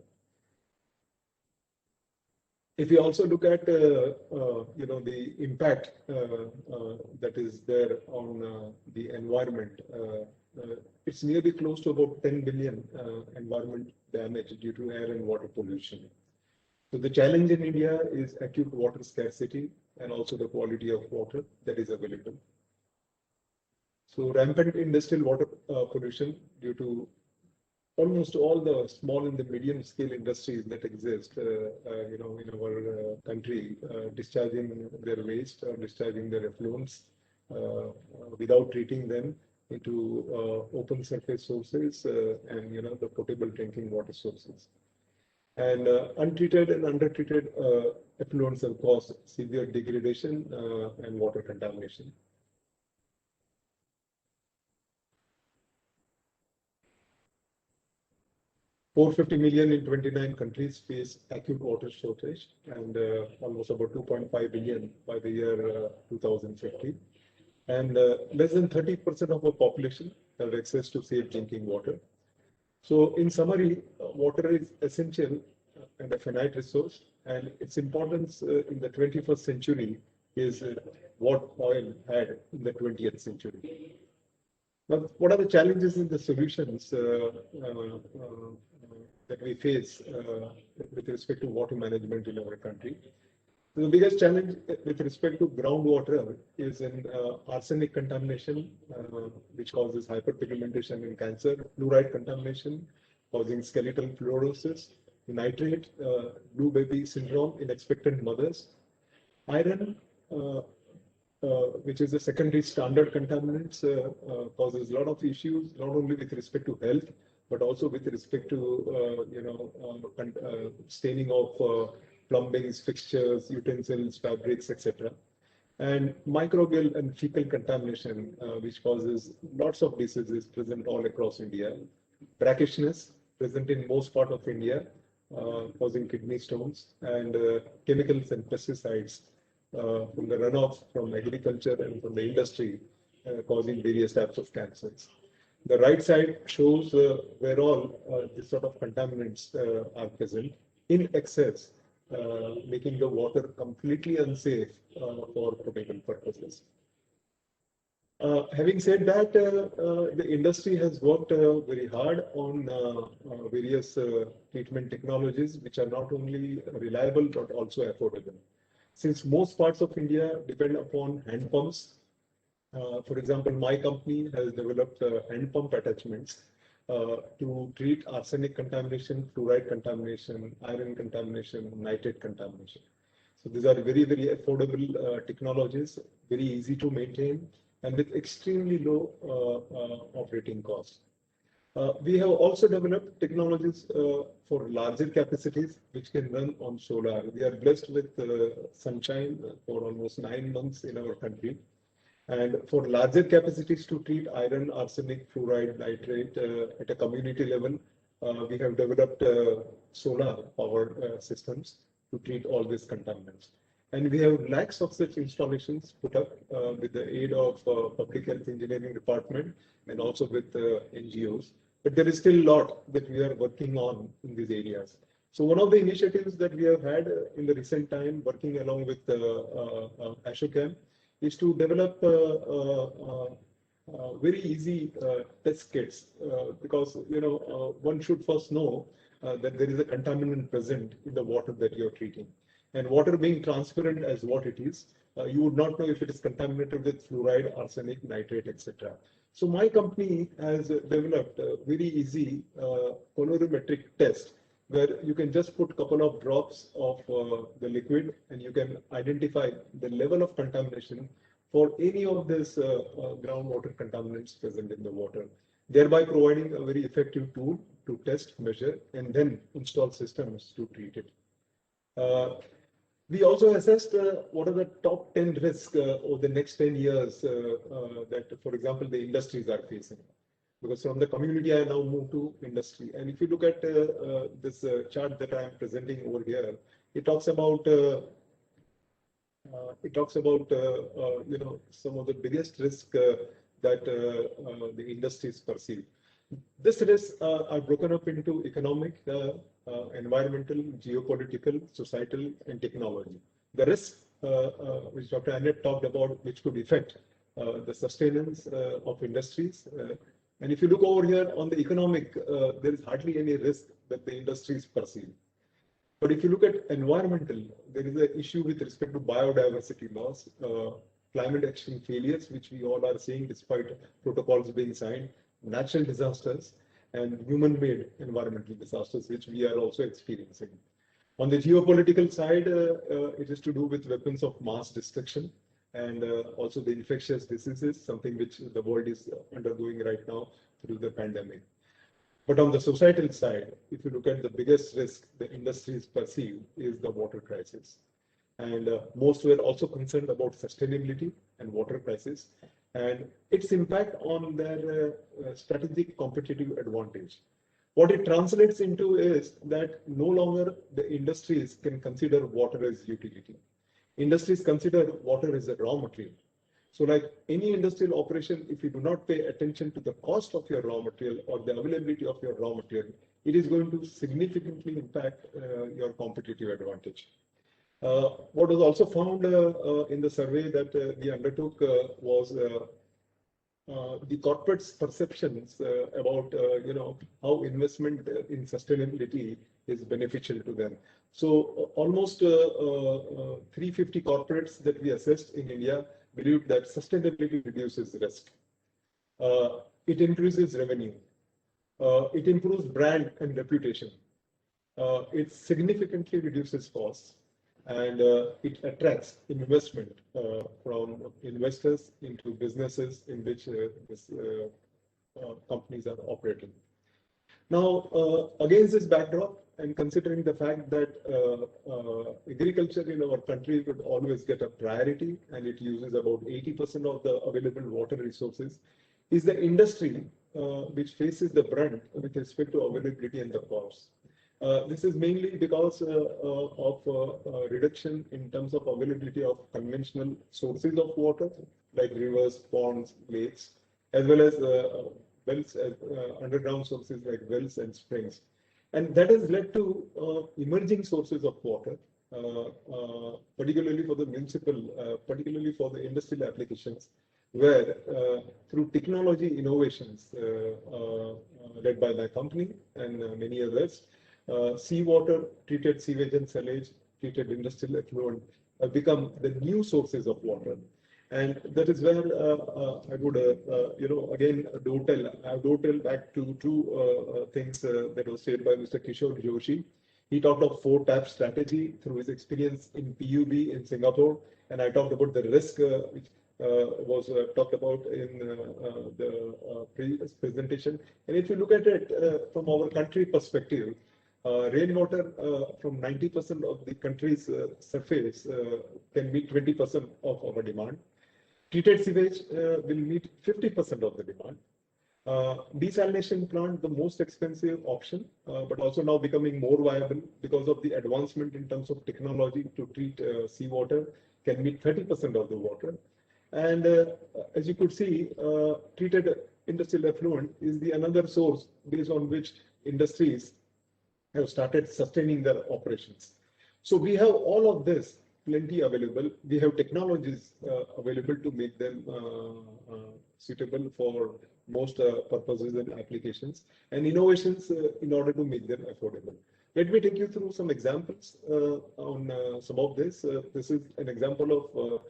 Speaker 5: If we also look at the impact that is there on the environment, it's nearly close to about 10 billion environment damage due to air and water pollution. So the challenge in India is acute water scarcity and also the quality of water that is available. So rampant industrial water pollution due to almost all the small and the medium scale industries that exist, in our country, discharging their waste or discharging their effluents without treating them into open surface sources and the potable drinking water sources. And untreated and undertreated effluents have caused severe degradation and water contamination. 450 million in 29 countries face acute water shortage, and almost about 2.5 billion by the year 2050. And less than 30% of our population have access to safe drinking water. So in summary, water is essential and a finite resource, and its importance in the 21st century is what oil had in the 20th century. But what are the challenges and the solutions that we face with respect to water management in our country? So the biggest challenge with respect to groundwater is in arsenic contamination, which causes hyperpigmentation and cancer, fluoride contamination, causing skeletal fluorosis, nitrate, blue baby syndrome in expectant mothers, iron, which is a secondary standard contaminants, causes a lot of issues, not only with respect to health, but also with respect to staining of plumbings, fixtures, utensils, fabrics, etc. And microbial and fecal contamination, which causes lots of diseases present all across India. Brackishness present in most part of India, causing kidney stones, and chemicals and pesticides from the runoff from agriculture and from the industry, causing various types of cancers. The right side shows where all this sort of contaminants are present in excess, making the water completely unsafe for potable purposes. Having said that, the industry has worked very hard on various treatment technologies, which are not only reliable but also affordable. Since most parts of India depend upon hand pumps, for example, my company has developed hand pump attachments to treat arsenic contamination, fluoride contamination, iron contamination, nitrate contamination. So these are very, very affordable technologies, very easy to maintain, and with extremely low operating costs. We have also developed technologies for larger capacities, which can run on solar. We are blessed with sunshine for almost 9 months in our country. And for larger capacities to treat iron, arsenic, fluoride, nitrate at a community level, we have developed solar power systems to treat all these contaminants. And we have lakhs of such installations put up with the aid of Public Health Engineering Department and also with NGOs. But there is still a lot that we are working on in these areas. So one of the initiatives that we have had in the recent time, working along with Ashochem, is to develop very easy test kits because one should first know that there is a contaminant present in the water that you're treating. And water being transparent as what it is, you would not know if it is contaminated with fluoride, arsenic, nitrate, etc. So my company has developed a very easy colorimetric test where you can just put a couple of drops of the liquid and you can identify the level of contamination for any of these groundwater contaminants present in the water, thereby providing a very effective tool to test, measure, and then install systems to treat it. We also assessed what are the top 10 risks over the next 10 years that, for example, the industries are facing. Because from the community, I now move to industry. And if you look at this chart that I am presenting over here, it talks about some of the biggest risks that the industries perceive. This risks are broken up into economic, environmental, geopolitical, societal, and technology. The risks, which Dr. Annette talked about, which could affect the sustenance of industries. And if you look over here on the economic, there is hardly any risk that the industries perceive. But if you look at environmental, there is an issue with respect to biodiversity loss, climate action failures, which we all are seeing despite protocols being signed, natural disasters, and human-made environmental disasters, which we are also experiencing. On the geopolitical side, it is to do with weapons of mass destruction and also the infectious diseases, something which the world is undergoing right now through the pandemic. But on the societal side, if you look at the biggest risk the industries perceive is the water crisis. And most were also concerned about sustainability and water crisis and its impact on their strategic competitive advantage. What it translates into is that no longer the industries can consider water as utility. Industries consider water as a raw material. So like any industrial operation, if you do not pay attention to the cost of your raw material or the availability of your raw material, it is going to significantly impact your competitive advantage. What was also found in the survey that we undertook was the corporate's perceptions about how investment in sustainability is beneficial to them. So almost 350 corporates that we assessed in India believed that sustainability reduces risk. It increases revenue. It improves brand and reputation. It significantly reduces costs. And it attracts investment from investors into businesses in which companies are operating. Now, against this backdrop, and considering the fact that agriculture in our country would always get a priority, and it uses about 80% of the available water resources, is the industry which faces the brunt with respect to availability and the costs. This is mainly because of reduction in terms of availability of conventional sources of water, like rivers, ponds, lakes, as well as wells, underground sources like wells and springs. And that has led to emerging sources of water, particularly for the municipal, particularly for the industrial applications, where through technology innovations led by my company and many others, seawater, treated sewage and sewage, treated industrial effluent have become the new sources of water. And that is where I would, again, dovetail back to two things that was said by Mr. Kishore Joshi. He talked of 4-tap strategy through his experience in PUB in Singapore. And I talked about the risk which was talked about in the previous presentation. And if you look at it from our country perspective, rainwater from 90% of the country's surface can meet 20% of our demand. Treated sewage will meet 50% of the demand. Desalination plant, the most expensive option, but also now becoming more viable because of the advancement in terms of technology to treat seawater, can meet 30% of the water. And as you could see, treated industrial effluent is the another source based on which industries have started sustaining their operations. So we have all of this plenty available. We have technologies available to make them suitable for most purposes and applications, and innovations in order to make them affordable. Let me take you through some examples on some of this. This is an example of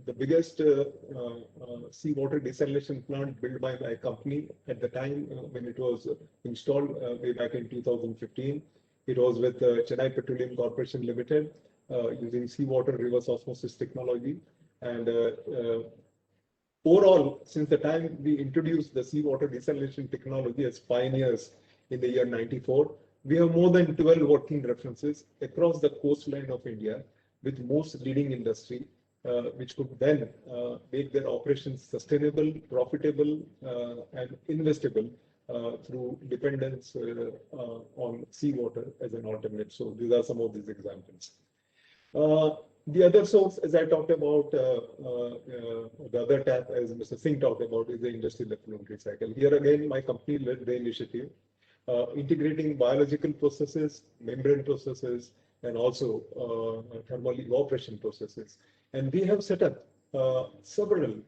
Speaker 5: the biggest seawater desalination plant built by my company at the time when it was installed way back in 2015. It was with Chennai Petroleum Corporation Limited using seawater reverse osmosis technology. And overall, since the time we introduced the seawater desalination technology as pioneers in the year 94, we have more than 12 working references across the coastline of India with most leading industry, which could then make their operations sustainable, profitable, and investable through dependence on seawater as an alternate. So these are some of these examples. The other source, as I talked about, the other tap, as Mr. Singh talked about, is the industrial effluent recycle. Here again, my company led the initiative, integrating biological processes, membrane processes, and also thermal evaporation processes. And we have set up several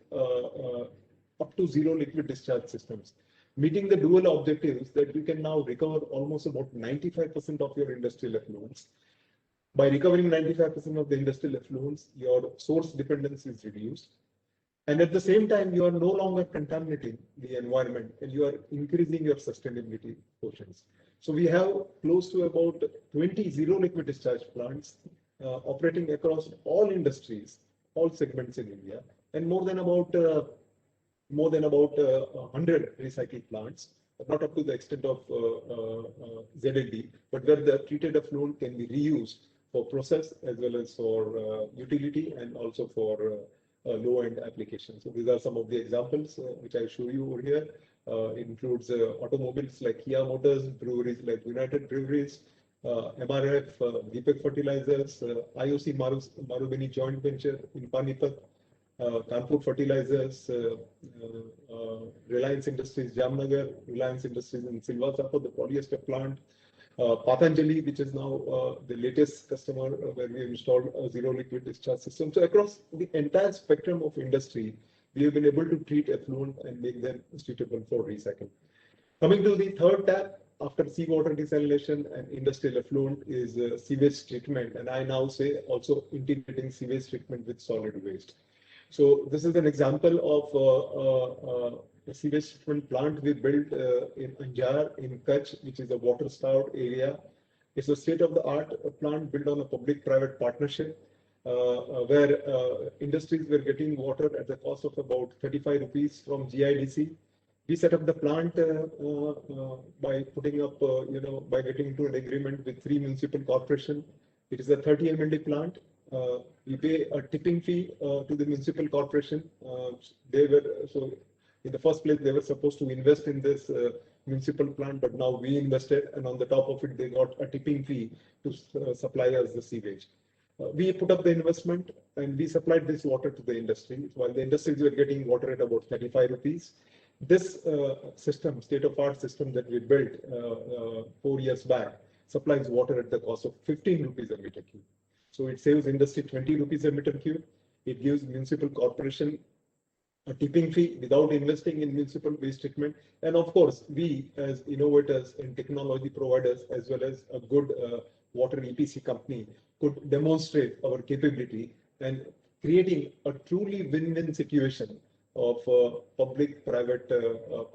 Speaker 5: up to zero liquid discharge systems, meeting the dual objectives that you can now recover almost about 95% of your industrial effluents. By recovering 95% of the industrial effluents, your source dependence is reduced. And at the same time, you are no longer contaminating the environment and you are increasing your sustainability quotients. So we have close to about 20 zero liquid discharge plants operating across all industries, all segments in India, and more than about 100 recycling plants, not up to the extent of ZLD, but where the treated effluent can be reused for process as well as for utility and also for low-end applications. So these are some of the examples which I show you over here. It includes automobiles like Kia Motors, breweries like United Breweries, MRF, Deepak Fertilizers, IOC Marubeni joint venture in Panipat, Kanpur Fertilizers, Reliance Industries Jamnagar, Reliance Industries in Silvassa for the polyester plant, Patanjali, which is now the latest customer where we installed a zero liquid discharge system. So across the entire spectrum of industry, we have been able to treat effluent and make them suitable for recycle. Coming to the third tab, after seawater desalination and industrial effluent is sewage treatment. And I now say also integrating sewage treatment with solid waste. So this is an example of a sewage treatment plant we built in Anjar in Kutch, which is a water-starved area. It's a state-of-the-art plant built on a public-private partnership where industries were getting water at the cost of about 35 rupees from GIDC. We set up the plant by putting up, by getting into an agreement with 3 municipal corporations. It is a 30 MLD plant. We pay a tipping fee to the municipal corporation. So in the first place, they were supposed to invest in this municipal plant, but now we invested, and on the top of it, they got a tipping fee to supply us the sewage. We put up the investment and we supplied this water to the industry, while the industries were getting water at about 35 rupees. This system, state-of-art system that we built 4 years back, supplies water at the cost of 15 rupees a meter cube. So it saves industry 20 rupees a meter cube. It gives municipal corporation a tipping fee without investing in municipal waste treatment. And of course, we as innovators and technology providers, as well as a good water EPC company, could demonstrate our capability and creating a truly win-win situation of public-private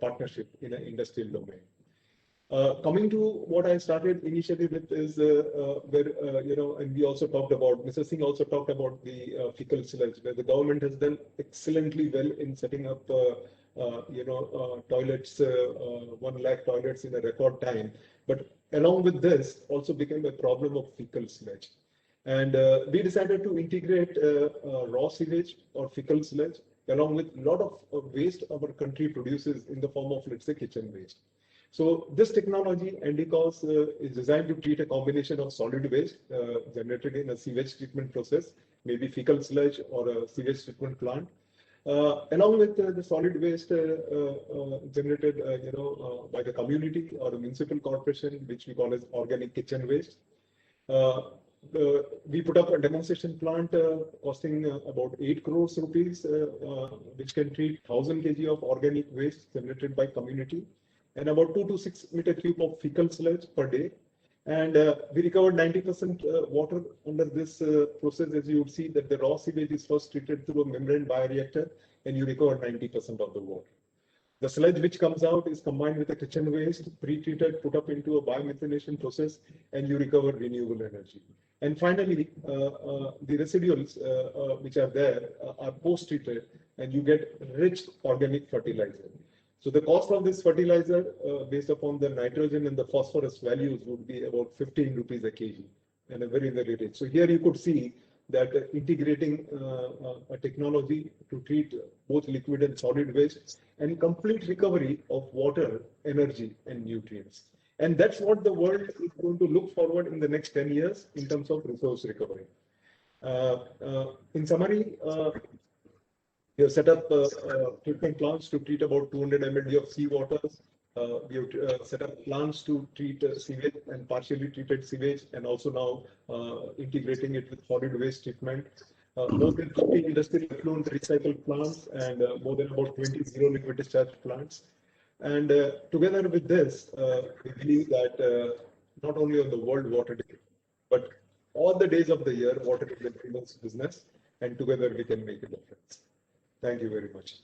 Speaker 5: partnership in an industrial domain. Coming to what I started initially with is where, and we also talked about, Mr. Singh also talked about the fecal sludge, where the government has done excellently well in setting up, toilets, 1 lakh toilets in a record time. But along with this also became a problem of fecal sludge. And we decided to integrate raw sewage or fecal sludge along with a lot of waste our country produces in the form of, let's say, kitchen waste. So this technology, Endicos, is designed to treat a combination of solid waste generated in a sewage treatment process, maybe fecal sludge or a sewage treatment plant, along with the solid waste generated, by the community or the municipal corporation, which we call as organic kitchen waste. We put up a demonstration plant costing about 8 crores rupees, which can treat 1,000 kg of organic waste generated by community and about 2 to 6 meter cube of fecal sludge per day. And we recovered 90% water under this process. As you would see that the raw sewage is first treated through a membrane bioreactor and you recover 90% of the water. The sludge which comes out is combined with the kitchen waste, pre-treated, put up into a biomethanation process, and you recover renewable energy. And finally, the residuals which are there are post-treated, and you get rich organic fertilizer. So the cost of this fertilizer, based upon the nitrogen and the phosphorus values, would be about 15 rupees a kg, and a very, very rich. So here you could see that integrating a technology to treat both liquid and solid waste and complete recovery of water, energy, and nutrients. And that's what the world is going to look forward in the next 10 years in terms of resource recovery. In summary, we have set up treatment plants to treat about 200 mld of seawater. We have set up plants to treat sewage and partially treated sewage, and also now integrating it with solid waste treatment. More than 50 industrial effluent recycled plants and more than about 20 zero liquid discharge plants. And together with this, we believe that not only on the World Water Day, but all the days of the year, water is everyone's business, and together we can make a difference. Thank you very much.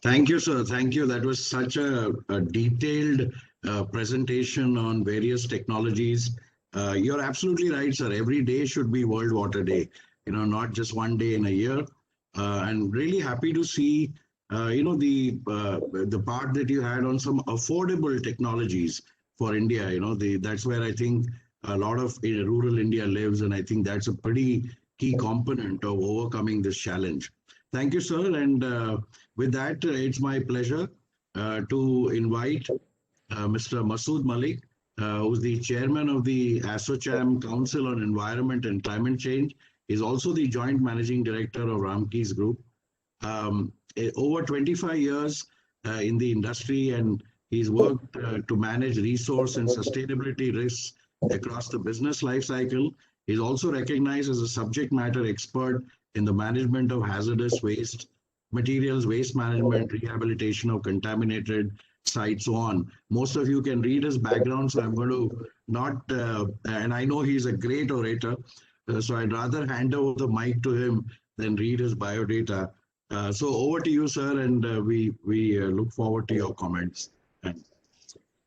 Speaker 2: Thank you, sir. Thank you. That was such a detailed presentation on various technologies. You're absolutely right, sir. Every day should be World Water Day, not just one day in a year. And really happy to see, the part that you had on some affordable technologies for India. That's where I think a lot of rural India lives, and I think that's a pretty key component of overcoming this challenge. Thank you, sir. And with that, it's my pleasure to invite Mr. Masood Malik, who's the chairman of the ASSOCHAM Council on Environment and Climate Change. He's also the joint managing director of Ramkis Group. Over 25 years in the industry, and he's worked to manage resource and sustainability risks across the business life cycle. He's also recognized as a subject matter expert in the management of hazardous waste materials, waste management, rehabilitation of contaminated sites, so on. Most of you can read his background, so I'm going to not, and I know he's a great orator, so I'd rather hand over the mic to him than read his biodata. So over to you, sir, and we look forward to your comments.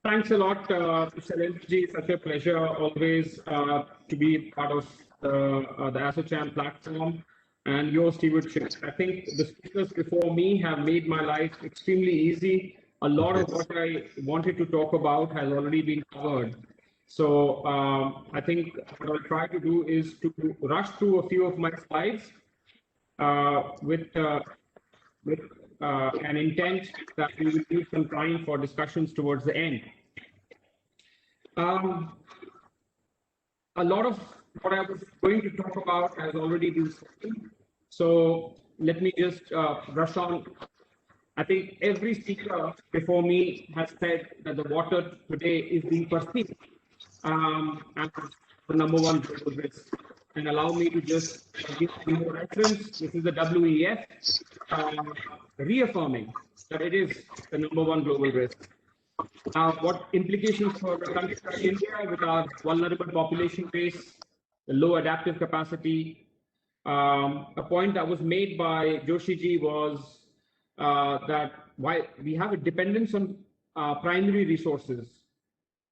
Speaker 6: Thanks a lot, Mr. Lynch. Such a pleasure always to be part of the ASSOCHAM platform and your stewardship. I think the speakers before me have made my life extremely easy. A lot of what I wanted to talk about has already been covered. So I think what I'll try to do is to rush through a few of my slides with an intent that we will leave some time for discussions towards the end. A lot of what I was going to talk about has already been spoken. So let me just rush on. I think every speaker before me has said that the water today is being perceived as the number one global risk. And allow me to just give you a reference. This is the WEF reaffirming that it is the number one global risk. What implications for the country like India with our vulnerable population base, the low adaptive capacity? A point that was made by Joshi ji was that why we have a dependence on primary resources.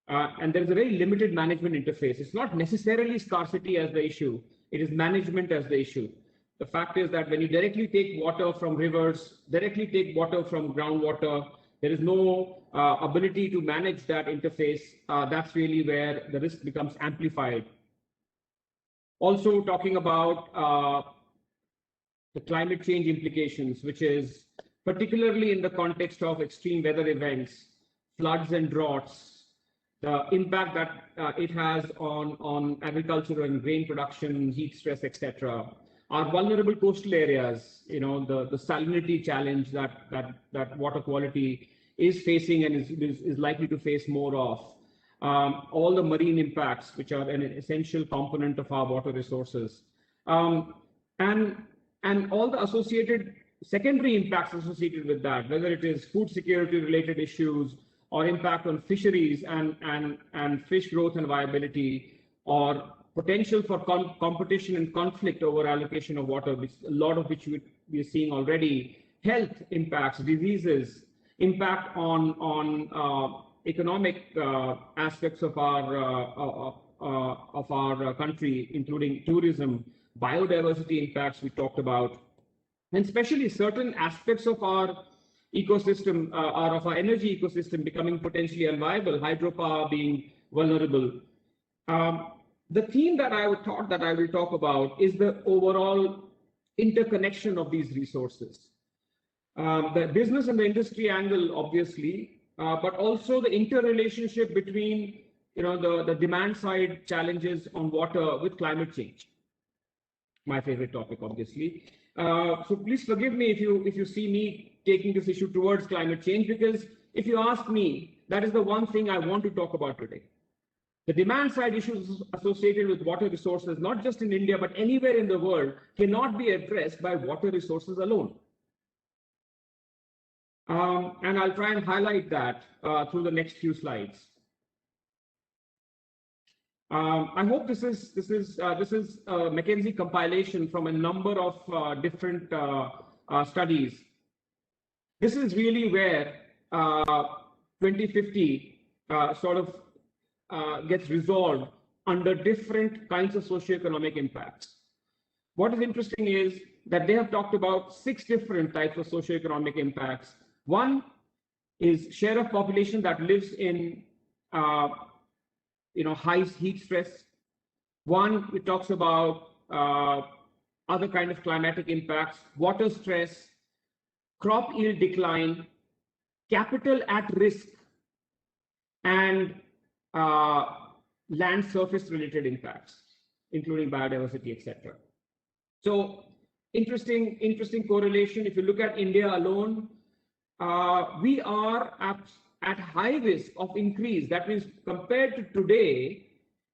Speaker 6: And there is a very limited management interface. It's not necessarily scarcity as the issue. It is management as the issue. The fact is that when you directly take water from rivers, directly take water from groundwater, there is no ability to manage that interface. That's really where the risk becomes amplified. Also talking about the climate change implications, which is particularly in the context of extreme weather events, floods and droughts, the impact that it has on agriculture and grain production, heat stress, etc. Our vulnerable coastal areas, the salinity challenge that water quality is facing and is likely to face more of. All the marine impacts, which are an essential component of our water resources, and all the associated secondary impacts associated with that, whether it is food security related issues or impact on fisheries and fish growth and viability, or potential for competition and conflict over allocation of water, which a lot of which we are seeing already, health impacts, diseases, impact on economic aspects of our country, including tourism, biodiversity impacts we talked about, and especially certain aspects of our ecosystem, or of our energy ecosystem becoming potentially unviable, hydropower being vulnerable. The theme that I will talk about is the overall interconnection of these resources. The business and the industry angle, obviously, but also the interrelationship between the demand side challenges on water with climate change. My favorite topic, obviously. So please forgive me if you see me taking this issue towards climate change, because if you ask me, that is the one thing I want to talk about today. The demand side issues associated with water resources, not just in India, but anywhere in the world, cannot be addressed by water resources alone. And I'll try and highlight that through the next few slides. I hope this is a McKinsey compilation from a number of different studies. This is really where 2050 sort of gets resolved under different kinds of socioeconomic impacts. What is interesting is that they have talked about 6 different types of socioeconomic impacts. One is share of population that lives in high heat stress. One, it talks about other kind of climatic impacts, water stress, crop yield decline, capital at risk, and land surface related impacts, including biodiversity, etc. So interesting correlation. If you look at India alone, we are at high risk of increase. That means compared to today,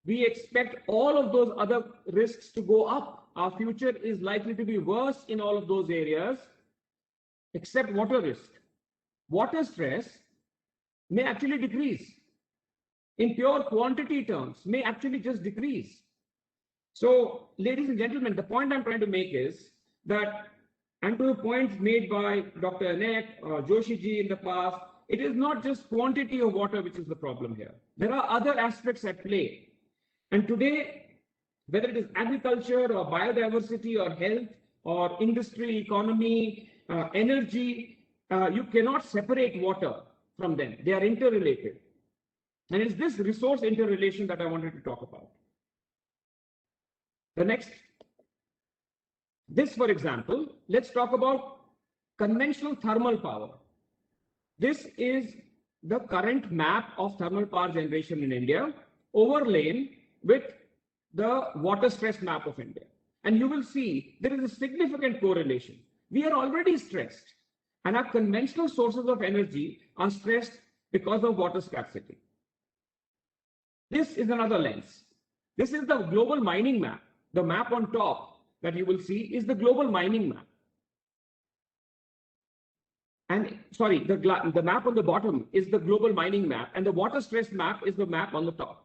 Speaker 6: we expect all of those other risks to go up. Our future is likely to be worse in all of those areas, except water risk. Water stress may actually decrease. In pure quantity terms, may actually just decrease. So, ladies and gentlemen, the point I'm trying to make is that, and to the points made by Dr. Anek or Joshi ji in the past, it is not just quantity of water which is the problem here. There are other aspects at play. And today, whether it is agriculture or biodiversity or health or industry, economy, energy, you cannot separate water from them. They are interrelated. And it's this resource interrelation that I wanted to talk about. The next, this, for example, let's talk about conventional thermal power. This is the current map of thermal power generation in India, overlain with the water stress map of India. And you will see there is a significant correlation. We are already stressed, and our conventional sources of energy are stressed because of water scarcity. This is another lens. This is the global mining map. The map on top that you will see is the global mining map. And sorry, the map on the bottom is the global mining map, and the water stress map is the map on the top.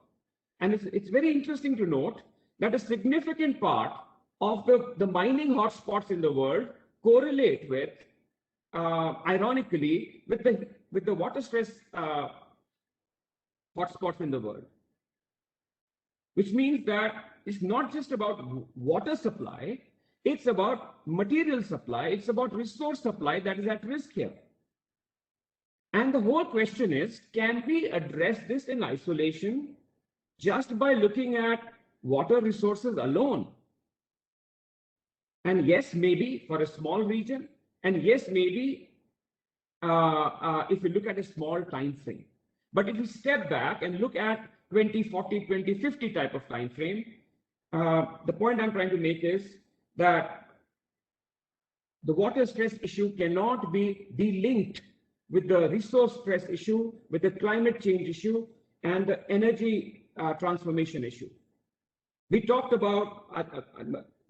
Speaker 6: And it's very interesting to note that a significant part of the mining hotspots in the world correlate with, ironically, with the water stress hotspots in the world. Which means that it's not just about water supply, it's about material supply, it's about resource supply that is at risk here. And the whole question is, can we address this in isolation just by looking at water resources alone. And yes, maybe for a small region, and yes, maybe if you look at a small time frame. But if you step back and look at 2040, 2050 type of time frame, the point I'm trying to make is that the water stress issue cannot be delinked with the resource stress issue, with the climate change issue, and the energy transformation issue. We talked about,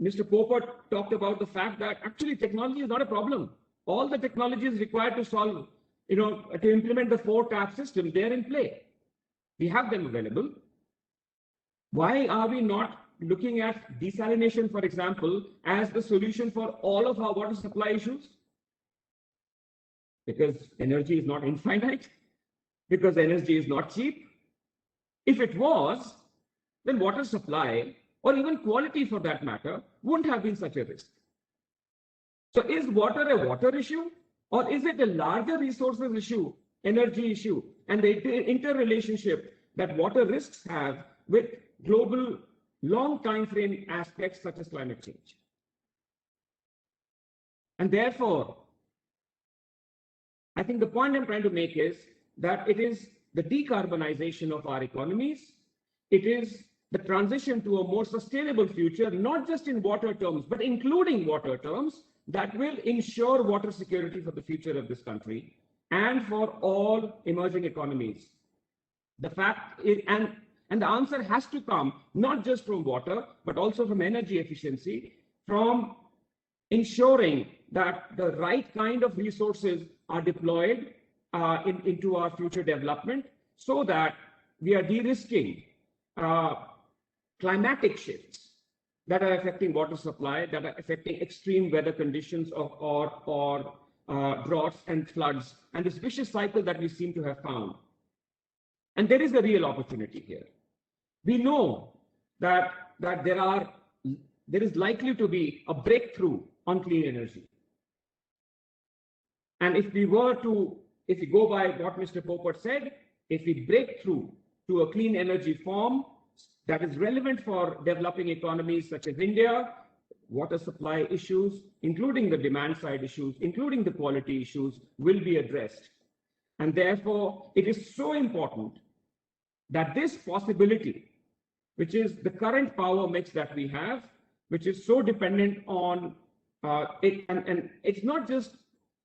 Speaker 6: Mr. Popper talked about the fact that actually technology is not a problem. All the technologies required to solve, to implement the 4-TAP system, they're in play. We have them available. Why are we not looking at desalination, for example, as the solution for all of our water supply issues? Because energy is not infinite, because energy is not cheap. If it was, then water supply, or even quality for that matter, wouldn't have been such a risk. So is water a water issue, or is it a larger resources issue, energy issue, and the interrelationship that water risks have with global long time frame aspects such as climate change? And therefore, I think the point I'm trying to make is that it is the decarbonization of our economies. It is the transition to a more sustainable future, not just in water terms, but including water terms, that will ensure water security for the future of this country and for all emerging economies. The fact is, and the answer has to come not just from water, but also from energy efficiency, from ensuring that the right kind of resources are deployed into our future development, so that we are de-risking climatic shifts that are affecting water supply, that are affecting extreme weather conditions or droughts and floods, and this vicious cycle that we seem to have found. And there is a real opportunity here. We know that there is likely to be a breakthrough on clean energy. And if we go by what Mr. Popper said, if we break through to a clean energy form that is relevant for developing economies such as India, water supply issues, including the demand side issues, including the quality issues, will be addressed. And therefore, it is so important that this possibility, which is the current power mix that we have, which is so dependent on it, and it's not just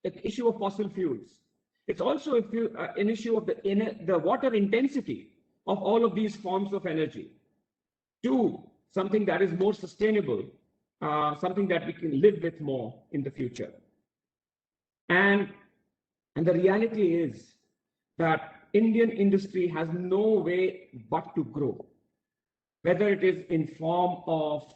Speaker 6: an issue of fossil fuels. It's also an issue of the water intensity of all of these forms of energy to something that is more sustainable, something that we can live with more in the future. And the reality is that Indian industry has no way but to grow, whether it is in form of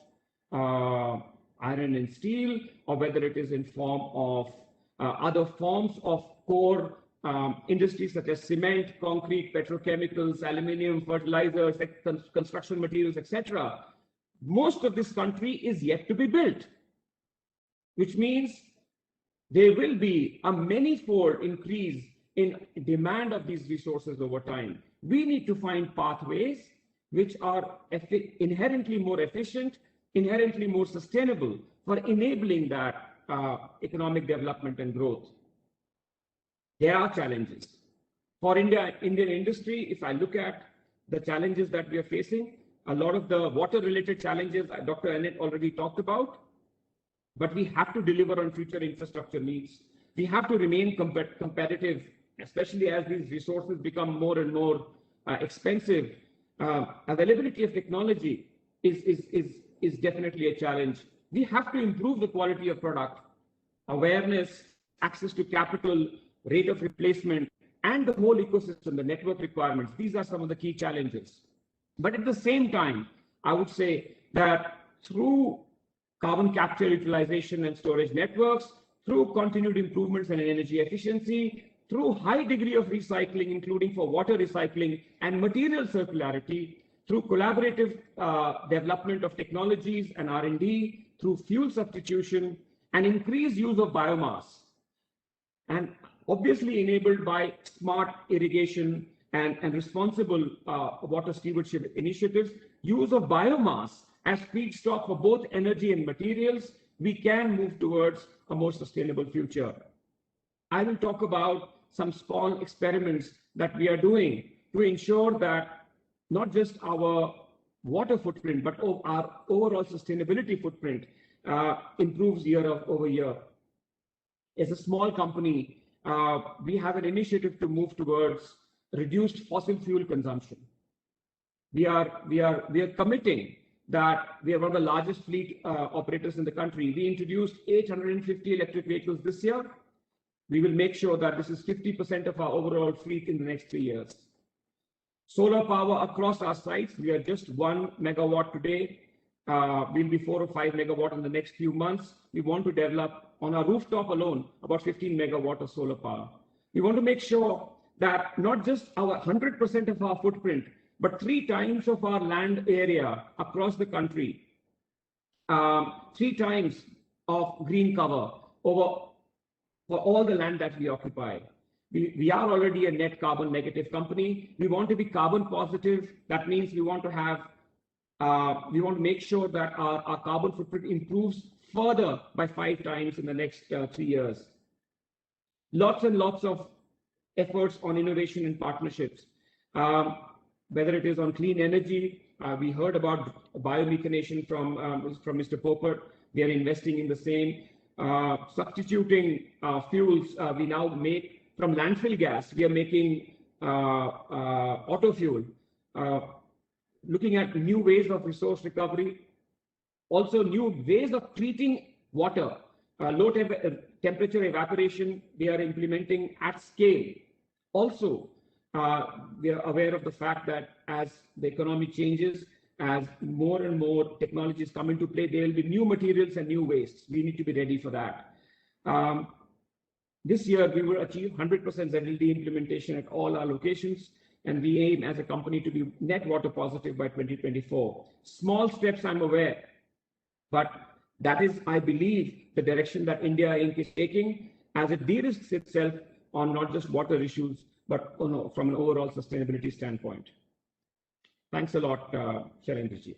Speaker 6: iron and steel, or whether it is in form of other forms of core industries such as cement, concrete, petrochemicals, aluminium, fertilizers, construction materials, etc. Most of this country is yet to be built, which means there will be a manifold increase in demand of these resources over time. We need to find pathways which are inherently more efficient, inherently more sustainable for enabling that economic development and growth. There are challenges. For Indian industry, if I look at the challenges that we are facing, a lot of the water-related challenges Dr. Annette already talked about, but we have to deliver on future infrastructure needs. We have to remain competitive, especially as these resources become more and more expensive. Availability of technology is definitely a challenge. We have to improve the quality of product, awareness, access to capital, rate of replacement, and the whole ecosystem, the network requirements. These are some of the key challenges. But at the same time, I would say that through carbon capture, utilization, and storage networks, through continued improvements in energy efficiency, through high degree of recycling, including for water recycling and material circularity, through collaborative development of technologies and R&D, through fuel substitution and increased use of biomass, and obviously enabled by smart irrigation and responsible water stewardship initiatives, use of biomass as feedstock for both energy and materials, we can move towards a more sustainable future. I will talk about some small experiments that we are doing to ensure that not just our water footprint, but our overall sustainability footprint improves year over year. As a small company, we have an initiative to move towards reduced fossil fuel consumption. We are committing that we are one of the largest fleet operators in the country. We introduced 850 electric vehicles this year. We will make sure that this is 50% of our overall fleet in the next 3 years. Solar power across our sites, we are just 1 megawatt today. We'll be 4 or 5 megawatt in the next few months. We want to develop on our rooftop alone about 15 megawatt of solar power. We want to make sure that not just our 100% of our footprint, but 3 times of our land area across the country, 3 times of green cover for all the land that we occupy. We are already a net carbon negative company. We want to be carbon positive. That means we want to have, we want to make sure that our carbon footprint improves further by 5 times in the next 3 years. Lots and lots of efforts on innovation and partnerships. Whether it is on clean energy, we heard about biomethanation from Mr. Popat. We are investing in the same. Substituting fuels, we now make from landfill gas, we are making auto fuel, looking at new ways of resource recovery, also new ways of treating water, low temperature evaporation, we are implementing at scale. Also, we are aware of the fact that as the economy changes, as more and more technologies come into play, there will be new materials and new wastes. We need to be ready for that. This year, we will achieve 100% ZLD implementation at all our locations, and we aim as a company to be net water positive by 2024. Small steps, I'm aware, but that is, I believe, the direction that India Inc. is taking as it de-risks itself on not just water issues, but from an overall sustainability standpoint. Thanks a lot, Shailendra-ji.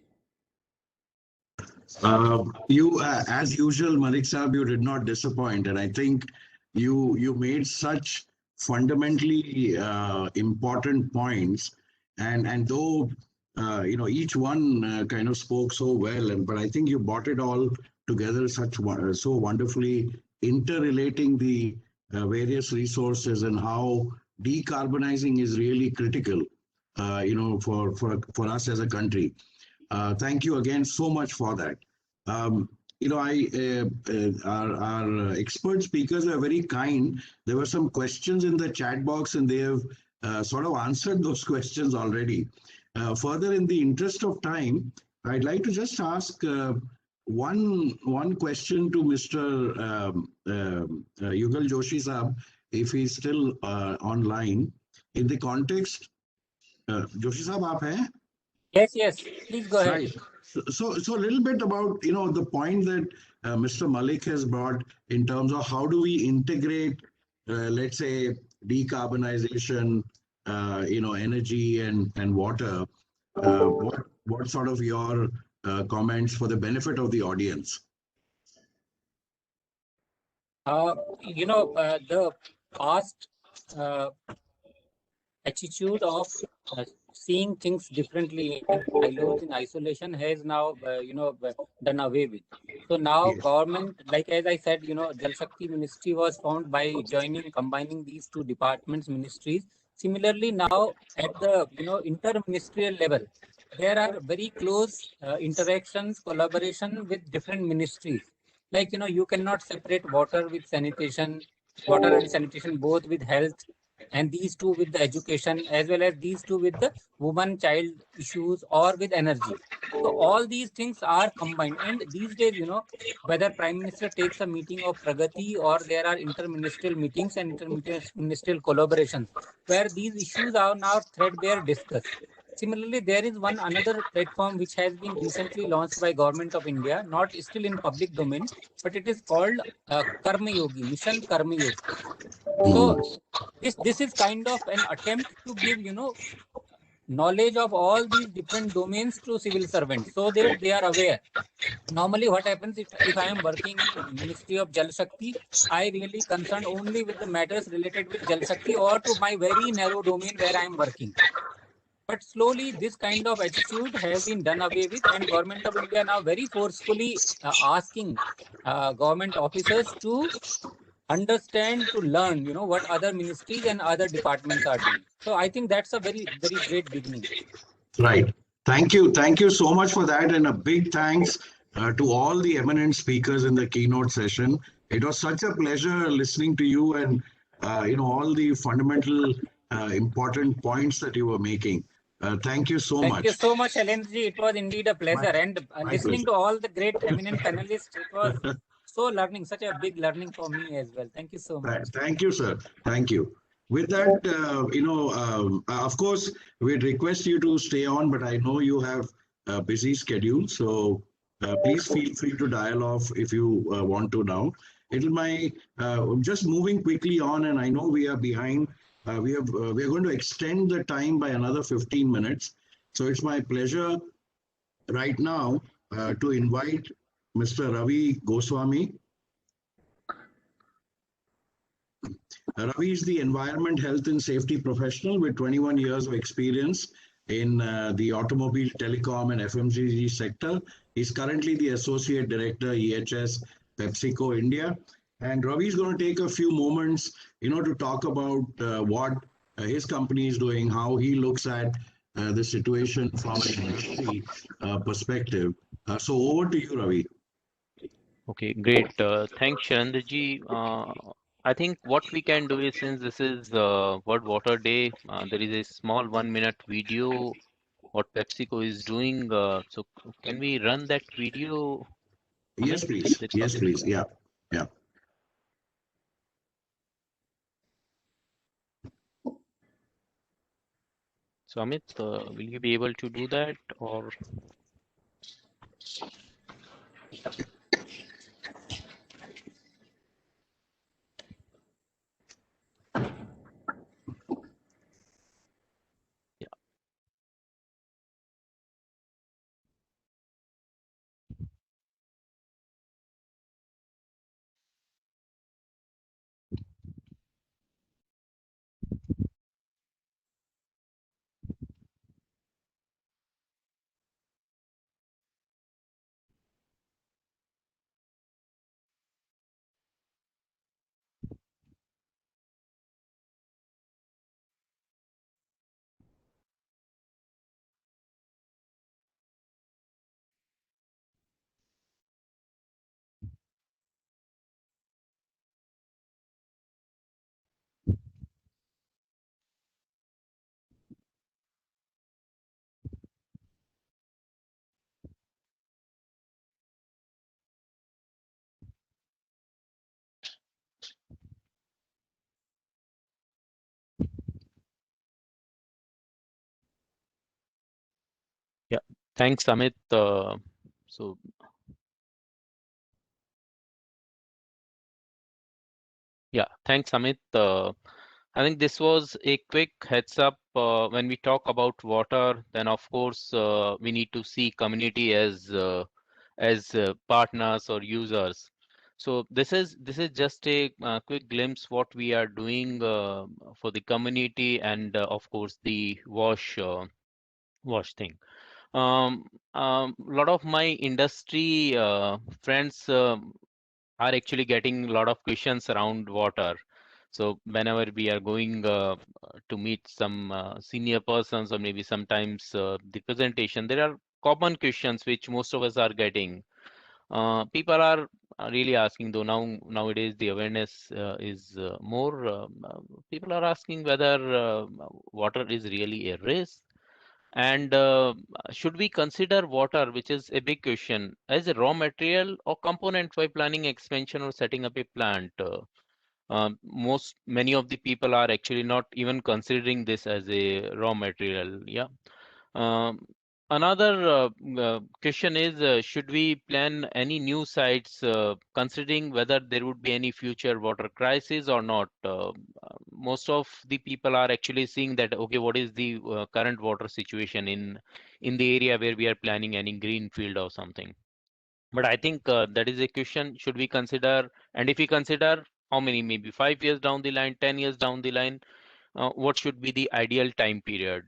Speaker 2: You, as usual, Malik Saab, you did not disappoint, and I think you made such fundamentally important points, and though each one kind of spoke so well, but I think you brought it all together so wonderfully, interrelating the various resources and how decarbonizing is really critical, for us as a country. Thank you again so much for that. Our expert speakers are very kind. There were some questions in the chat box, and they have sort of answered those questions already. Further, in the interest of time, I'd like to just ask one question to Mr. Yugal Joshi Saab, if he's still online. In the context, Joshi Saab, aap hai?
Speaker 3: Yes, please go ahead.
Speaker 2: Right. So a little bit about the point that Mr. Malik has brought in terms of how do we integrate, let's say, decarbonization, energy and water. What sort of your comments for the benefit of the audience?
Speaker 3: The past attitude of seeing things differently in isolation has now done away with. So now
Speaker 2: Yes.
Speaker 3: Government, like as I said, Jal Shakti Ministry was formed by combining these 2 departments, ministries. Similarly, now at the inter-ministerial level, there are very close interactions, collaboration with different ministries. Like you cannot separate water with sanitation, water and sanitation both with health, and these 2 with the education, as well as these 2 with the woman-child issues or with energy. So all these things are combined, and these days, whether Prime Minister takes a meeting of Pragati or there are interministerial meetings and interministerial collaborations where these issues are now threadbare discussed. Similarly, there is another platform which has been recently launched by Government of India, not still in public domain, but it is called Karma Yogi, Mission Karma Yogi. So this is kind of an attempt to give knowledge of all these different domains to civil servants so that they are aware. Normally, what happens if I am working in Ministry of Jal Shakti, I really concerned only with the matters related with Jal Shakti or to my very narrow domain where I am working. But slowly, this kind of attitude has been done away with, and Government of India now very forcefully asking government officers to understand, to learn, what other ministries and other departments are doing. So I think that's a very, very great beginning.
Speaker 2: Right. Thank you. Thank you so much for that. And a big thanks to all the eminent speakers in the keynote session. It was such a pleasure listening to you and, all the fundamental important points that you were making. Thank you so much.
Speaker 3: Thank you so much, Shailendra. It was indeed a pleasure. And listening to all the great eminent panelists, it was so learning, such a big learning for me as well. Thank you so much.
Speaker 2: Thank you, sir. Thank you. With that, of course, we'd request you to stay on, but I know you have a busy schedule. So please feel free to dial off if you want to now. Just moving quickly on, and I know we are behind. We are going to extend the time by another 15 minutes. So it's my pleasure right now to invite Mr. Ravi Goswami. Ravi is the environment, health and safety professional with 21 years of experience in the automobile, telecom and FMCG sector. He's currently the Associate Director, EHS, PepsiCo India. And Ravi is going to take a few moments, to talk about what his company is doing, how he looks at the situation from an industry perspective. So over to you, Ravi.
Speaker 7: Okay, great. Thanks, Shailendra-ji. I think what we can do is, since this is World Water Day, there is a small 1-minute video what PepsiCo is doing. So can we run that video?
Speaker 2: Yes, please. Yes, please. Yeah. Yeah.
Speaker 7: So Amit, will you be able to do that or? Yeah, thanks, Amit. So yeah, thanks, Amit. I think this was a quick heads up. When we talk about water, then of course we need to see community as partners or users. So this is just a quick glimpse what we are doing for the community and of course the wash thing. Lot of my industry friends are actually getting a lot of questions around water. So whenever we are going to meet some senior persons or maybe sometimes the presentation, there are common questions which most of us are getting. People are really asking, though nowadays the awareness is more. People are asking whether water is really a risk. And should we consider water, which is a big question, as a raw material or component while planning expansion or setting up a plant? Many of the people are actually not even considering this as a raw material. Yeah. Another question is, should we plan any new sites considering whether there would be any future water crisis or not? Most of the people are actually seeing that, okay, what is the current water situation in the area where we are planning any green field or something? But I think that is a question, should we consider, and if we consider, how many, maybe 5 years down the line, 10 years down the line, what should be the ideal time period?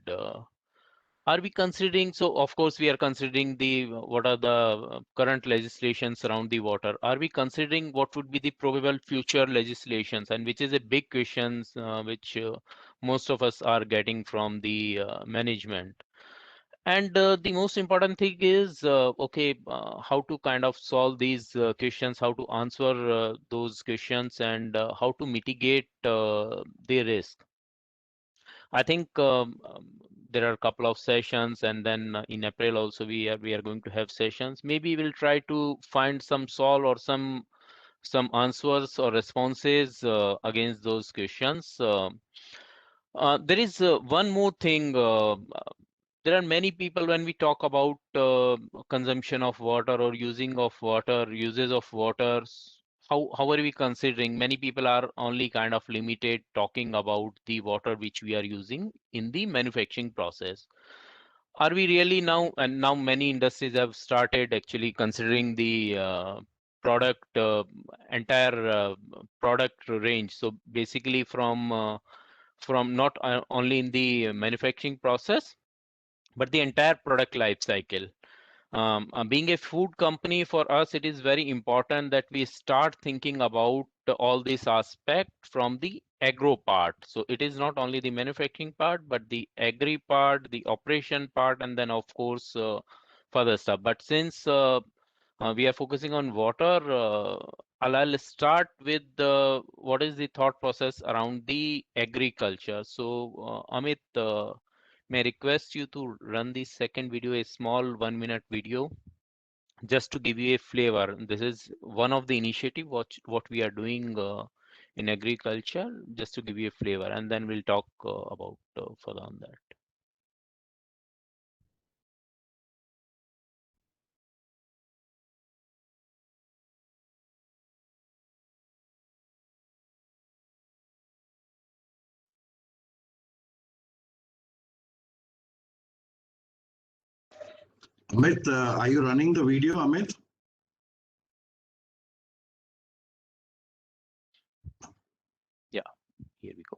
Speaker 7: Are we considering, so of course we are considering the what are the current legislations around the water. Are we considering what would be the probable future legislations, and which is a big question which most of us are getting from the management. And the most important thing is, okay, how to kind of solve these questions, how to answer those questions, and how to mitigate the risk. I think there are a couple of sessions, and then in April also we are going to have sessions. Maybe we'll try to find some solve or some answers or responses against those questions. There is one more thing. There are many people, when we talk about consumption of water or using of water, uses of water, how are we considering? Many people are only kind of limited talking about the water which we are using in the manufacturing process. Are we really now, and now many industries have started actually considering the product entire product range. So basically from not only in the manufacturing process, but the entire product life cycle. Being a food company, for us, it is very important that we start thinking about all this aspect from the agro part. So it is not only the manufacturing part, but the agri part, the operation part, and then of course further stuff. But since we are focusing on water, I'll start with what is the thought process around the agriculture. So Amit, may I request you to run the second video, a small 1-minute video, just to give you a flavor. This is one of the initiative what we are doing in agriculture, just to give you a flavor, and then we'll talk about further on that.
Speaker 2: Amit, are you running the video, Amit?
Speaker 7: Yeah, here we go.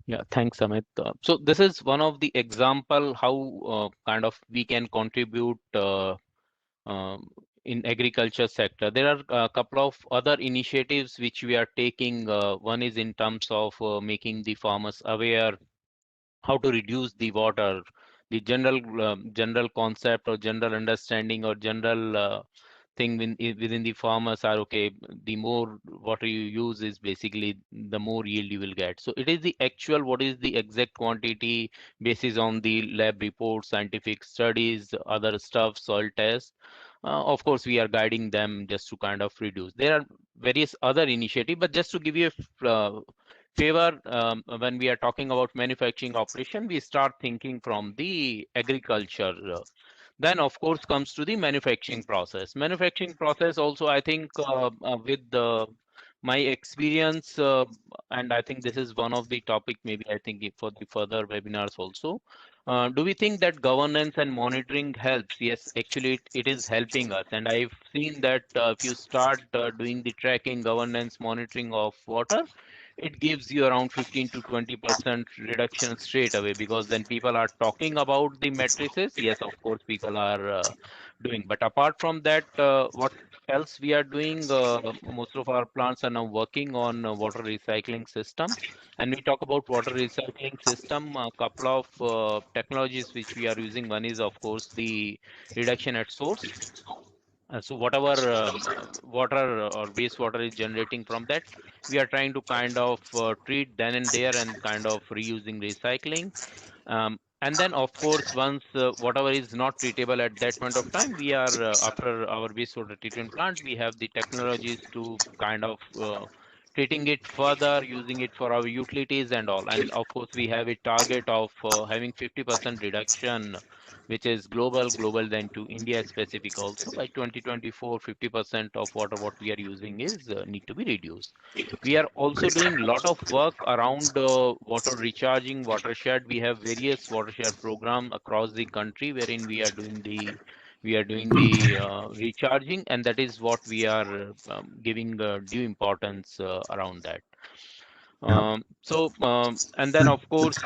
Speaker 7: Yeah, thanks, Amit. So this is one of the example how kind of we can contribute in agriculture sector. There are a couple of other initiatives which we are taking. One is in terms of making the farmers aware how to reduce the water. The general concept or general understanding or general thing within the farmers are, okay, the more water you use is basically the more yield you will get. So it is the actual, what is the exact quantity basis on the lab reports, scientific studies, other stuff, soil tests. Of course, we are guiding them just to kind of reduce. There are various other initiative. But just to give you a favor, when we are talking about manufacturing operation, we start thinking from the agriculture. Then of course comes to the manufacturing process. Manufacturing process also, I think with my experience, and I think this is one of the topic maybe I think for the further webinars also. Do we think that governance and monitoring helps? Yes, actually it is helping us. And I've seen that if you start doing the tracking, governance, monitoring of water, it gives you around 15 to 20% reduction straight away, because then people are talking about the matrices. Yes, of course, people are doing. But apart from that, what else we are doing? Most of our plants are now working on water recycling system. And we talk about water recycling system, a couple of technologies which we are using. One is, of course, the reduction at source. So whatever water or wastewater is generating from that, we are trying to kind of treat then and there and kind of reusing, recycling. And then, of course, once whatever is not treatable at that point of time, we are after our wastewater treatment plant, we have the technologies to kind of treating it further, using it for our utilities and all. And of course, we have a target of having 50% reduction, which is global then to India specific also. By 2024, 50% of water what we are using is need to be reduced. We are also doing a lot of work around water recharging, watershed. We have various watershed program across the country wherein we are doing the recharging, and that is what we are giving due importance around that. And then of course,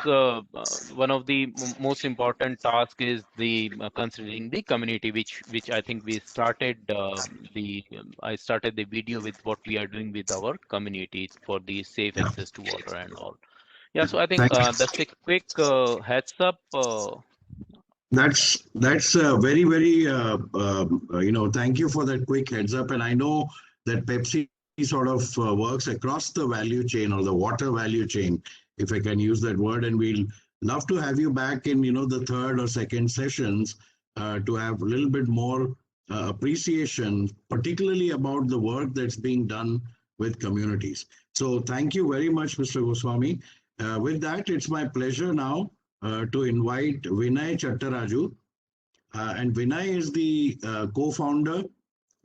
Speaker 7: one of the most important task is the considering the community, which I think we started I started the video with what we are doing with our community for the safe access to water and all. Yeah, so I think that's a quick heads up.
Speaker 2: That's very, very, thank you for that quick heads up. And I know that Pepsi sort of works across the value chain, or the water value chain, if I can use that word. And we'll love to have you back in, the third or second sessions to have a little bit more appreciation, particularly about the work that's being done with communities. So thank you very much, Mr. Goswami. With that, it's my pleasure now to invite Vinay Chattaraju. And Vinay is the co-founder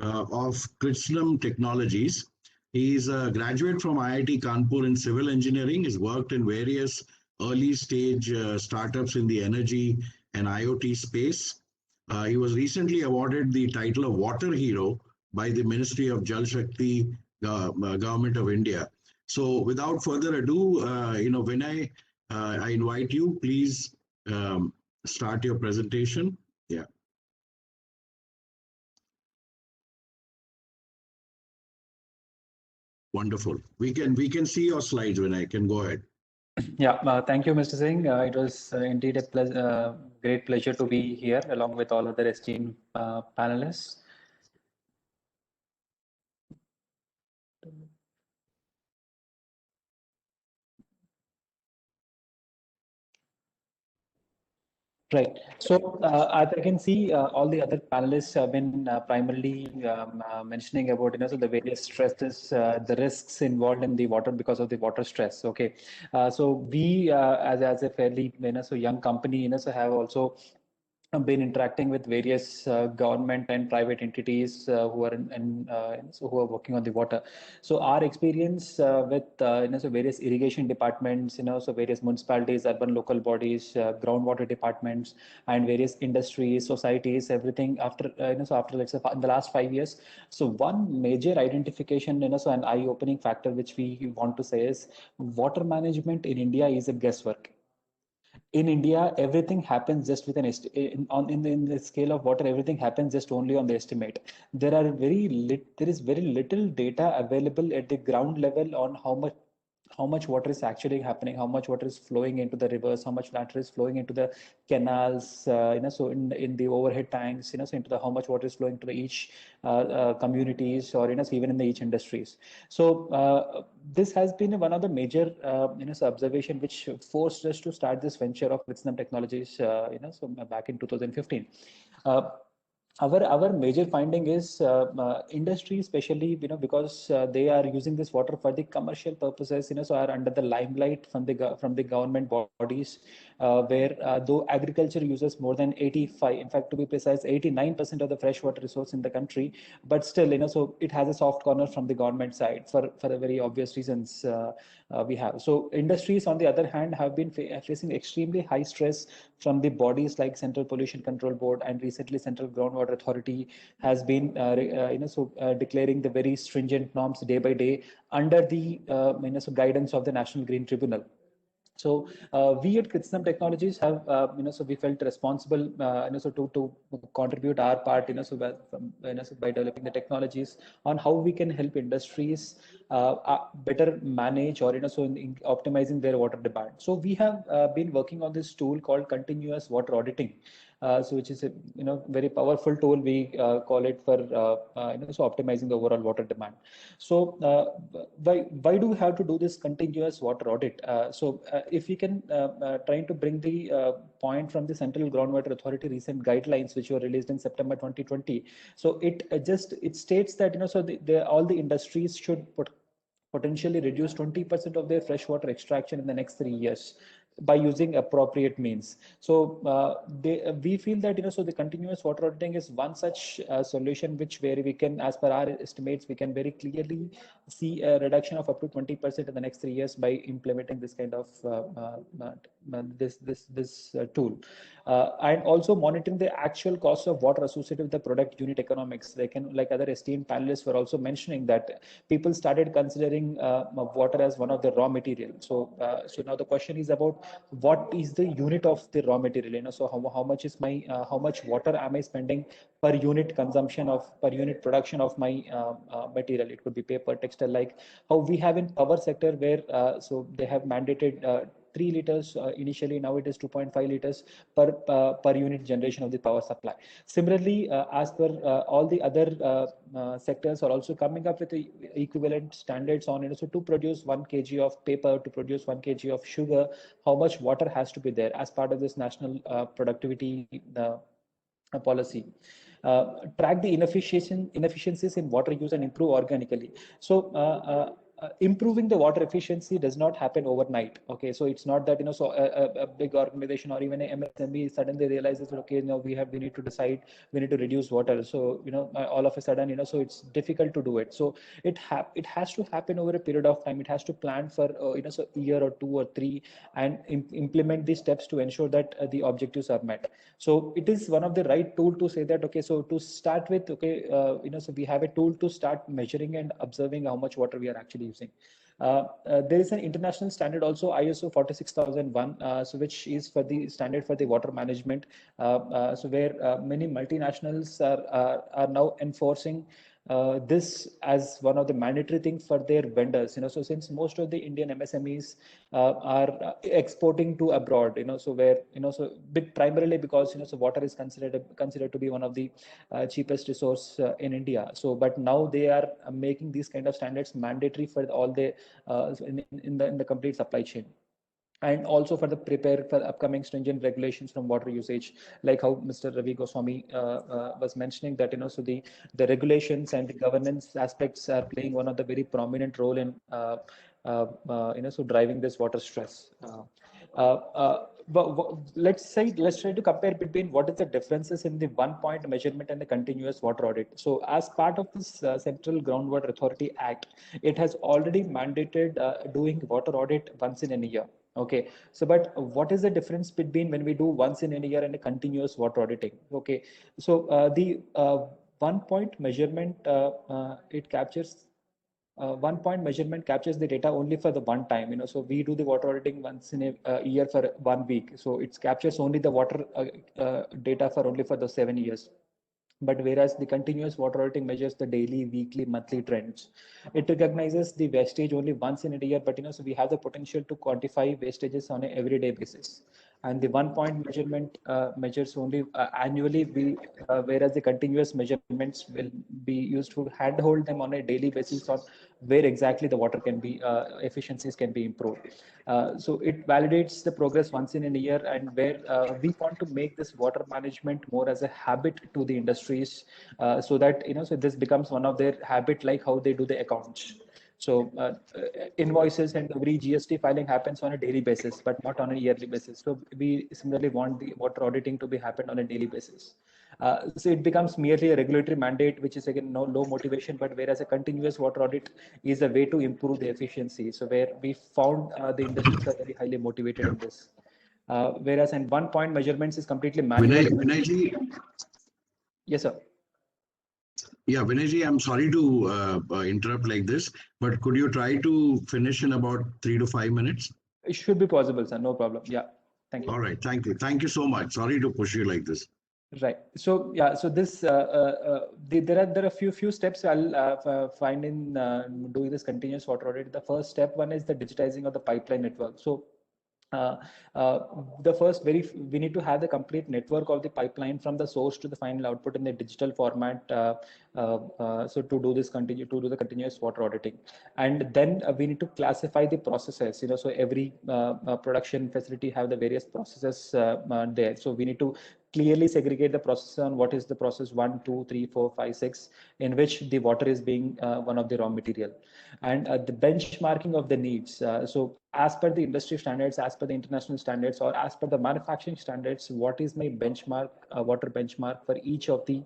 Speaker 2: of Krishnam Technologies. He is a graduate from IIT Kanpur in civil engineering. He's worked in various early stage startups in the energy and IoT space. He was recently awarded the title of Water Hero by the Ministry of Jal Shakti, Government of India. So without further ado, Vinay, I invite you, please start your presentation. Yeah. Wonderful. We can see your slides, Vinay. I can go ahead.
Speaker 8: Yeah, thank you, Mr. Singh. It was indeed a great pleasure to be here along with all other esteemed panelists. Right. So as I can see, all the other panelists have been primarily mentioning about so the various stresses, the risks involved in the water because of the water stress. Okay, so we as a fairly so young company so have also been interacting with various government and private entities who are who are working on the water. So our experience with so various irrigation departments, so various municipalities, urban local bodies, groundwater departments, and various industries, societies, everything after so after let's say in the last 5 years. So one major identification, so an eye-opening factor which we want to say is water management in India is a guesswork. In India, everything happens just with an in the scale of water. Everything happens just only on the estimate. There is very little data available at the ground level on how much water is actually happening, how much water is flowing into the rivers, how much water is flowing into the canals, so in the overhead tanks, so into the how much water is flowing to the each communities, or so even in the each industries. So this has been one of the major so observation which forced us to start this venture of Krishnam Technologies, so back in 2015. our major finding is industry, especially because they are using this water for the commercial purposes, so are under the limelight from the government bodies, where though agriculture uses more than 85, in fact to be precise 89% of the freshwater resource in the country, but still so it has a soft corner from the government side for the very obvious reasons we have. So industries on the other hand have been facing extremely high stress from the bodies like Central Pollution Control Board, and recently Central Groundwater Authority has been declaring the very stringent norms day by day under the guidance of the National Green Tribunal. So we at Kritznam Technologies have, so we felt responsible, to contribute our part, by developing the technologies on how we can help industries better manage or, in optimizing their water demand. So we have been working on this tool called continuous water auditing. So which is a very powerful tool, we call it, for so optimizing the overall water demand. So why do we have to do this continuous water audit? So if we can trying to bring the point from the Central Groundwater Authority recent guidelines, which were released in September 2020. So it states that so all the industries should potentially reduce 20% of their freshwater extraction in the next 3 years by using appropriate means. So we feel that so the continuous water auditing is one such solution where we can, as per our estimates, we can very clearly see a reduction of up to 20% in the next 3 years by implementing this kind of this tool, and also monitoring the actual cost of water associated with the product unit economics. They can, like other esteemed panelists were also mentioning, that people started considering water as one of the raw material. So now the question is about what is the unit of the raw material. So how much is my how much water am I spending per unit consumption of, per unit production of my material? It could be paper, textile, like how we have in power sector, where so they have mandated 3 liters initially, now it is 2.5 liters per unit generation of the power supply. Similarly, as per all the other sectors are also coming up with the equivalent standards on it. So to produce 1 kg of paper, to produce 1 kg of sugar, how much water has to be there as part of this national productivity policy. Track the inefficiencies in water use and improve organically. So improving the water efficiency does not happen overnight. Okay, so it's not that so a big organization or even an MSME suddenly realizes that, okay, now we need to decide, we need to reduce water. So all of a sudden so it's difficult to do it. So it has to happen over a period of time. It has to plan for so a year or 2 or 3 and implement these steps to ensure that the objectives are met. So it is one of the right tool to say that, okay, so to start with, okay, so we have a tool to start measuring and observing how much water we are actually using. There is an international standard also, ISO 46001, so which is for the standard for the water management. So where many multinationals are now enforcing this as one of the mandatory things for their vendors. So since most of the Indian MSMEs are exporting to abroad, so where so primarily because so water is considered to be one of the cheapest resource in India. So but now they are making these kind of standards mandatory for all the in the complete supply chain, and also for the prepare for upcoming stringent regulations from water usage, like how Mr. Ravi Goswami was mentioning that so the regulations and the governance aspects are playing one of the very prominent role in so driving this water stress. But let's try to compare between what is the differences in the 1-point measurement and the continuous water audit. So as part of this Central Groundwater Authority Act, it has already mandated doing water audit once in a year. Okay, so but what is the difference between when we do once in a year and a continuous water auditing? Okay, so the 1-point measurement, it captures 1-point measurement captures the data only for the one time. So we do the water auditing once in a year for 1 week. So it captures only the water data for only for the 7 years. But whereas the continuous water auditing measures the daily, weekly, monthly trends, it recognizes the wastage only once in a year. But so we have the potential to quantify wastages on an everyday basis. and the 1 point measurement measures only annually, whereas the continuous measurements will be used to handhold them on a daily basis on where exactly the water can be efficiencies can be improved. So it validates the progress once in a year, and where we want to make this water management more as a habit to the industries, so that so this becomes one of their habit, like how they do the accounts. So invoices and every GST filing happens on a daily basis, but not on a yearly basis. So we similarly want the water auditing to be happen on a daily basis. So it becomes merely a regulatory mandate, which is again no low motivation, but whereas a continuous water audit is a way to improve the efficiency. So where we found the industries are very highly motivated in this. Whereas in 1 point measurements is completely manual.
Speaker 2: Vinayji,
Speaker 8: Yes, sir.
Speaker 2: yeah, Vinayji, I'm sorry to interrupt like this, but could you try to finish in about 3 to 5 minutes?
Speaker 8: It should be possible, sir. No problem. Yeah. Thank you.
Speaker 2: All right. Thank you. Thank you so much. Sorry to push you like this.
Speaker 8: Right. So yeah. So this there are a few steps I'll find in doing this continuous water audit. The first step one is the digitizing of the pipeline network. So the first we need to have the complete network of the pipeline from the source to the final output in the digital format. So to do the continuous water auditing, and then we need to classify the processes. So every production facility have the various processes there. So we need to clearly segregate the process on what is the process 1, 2, 3, 4, 5, 6, in which the water is being one of the raw material, and the benchmarking of the needs. So as per the industry standards, as per the international standards, or as per the manufacturing standards, what is my benchmark, water benchmark for each of the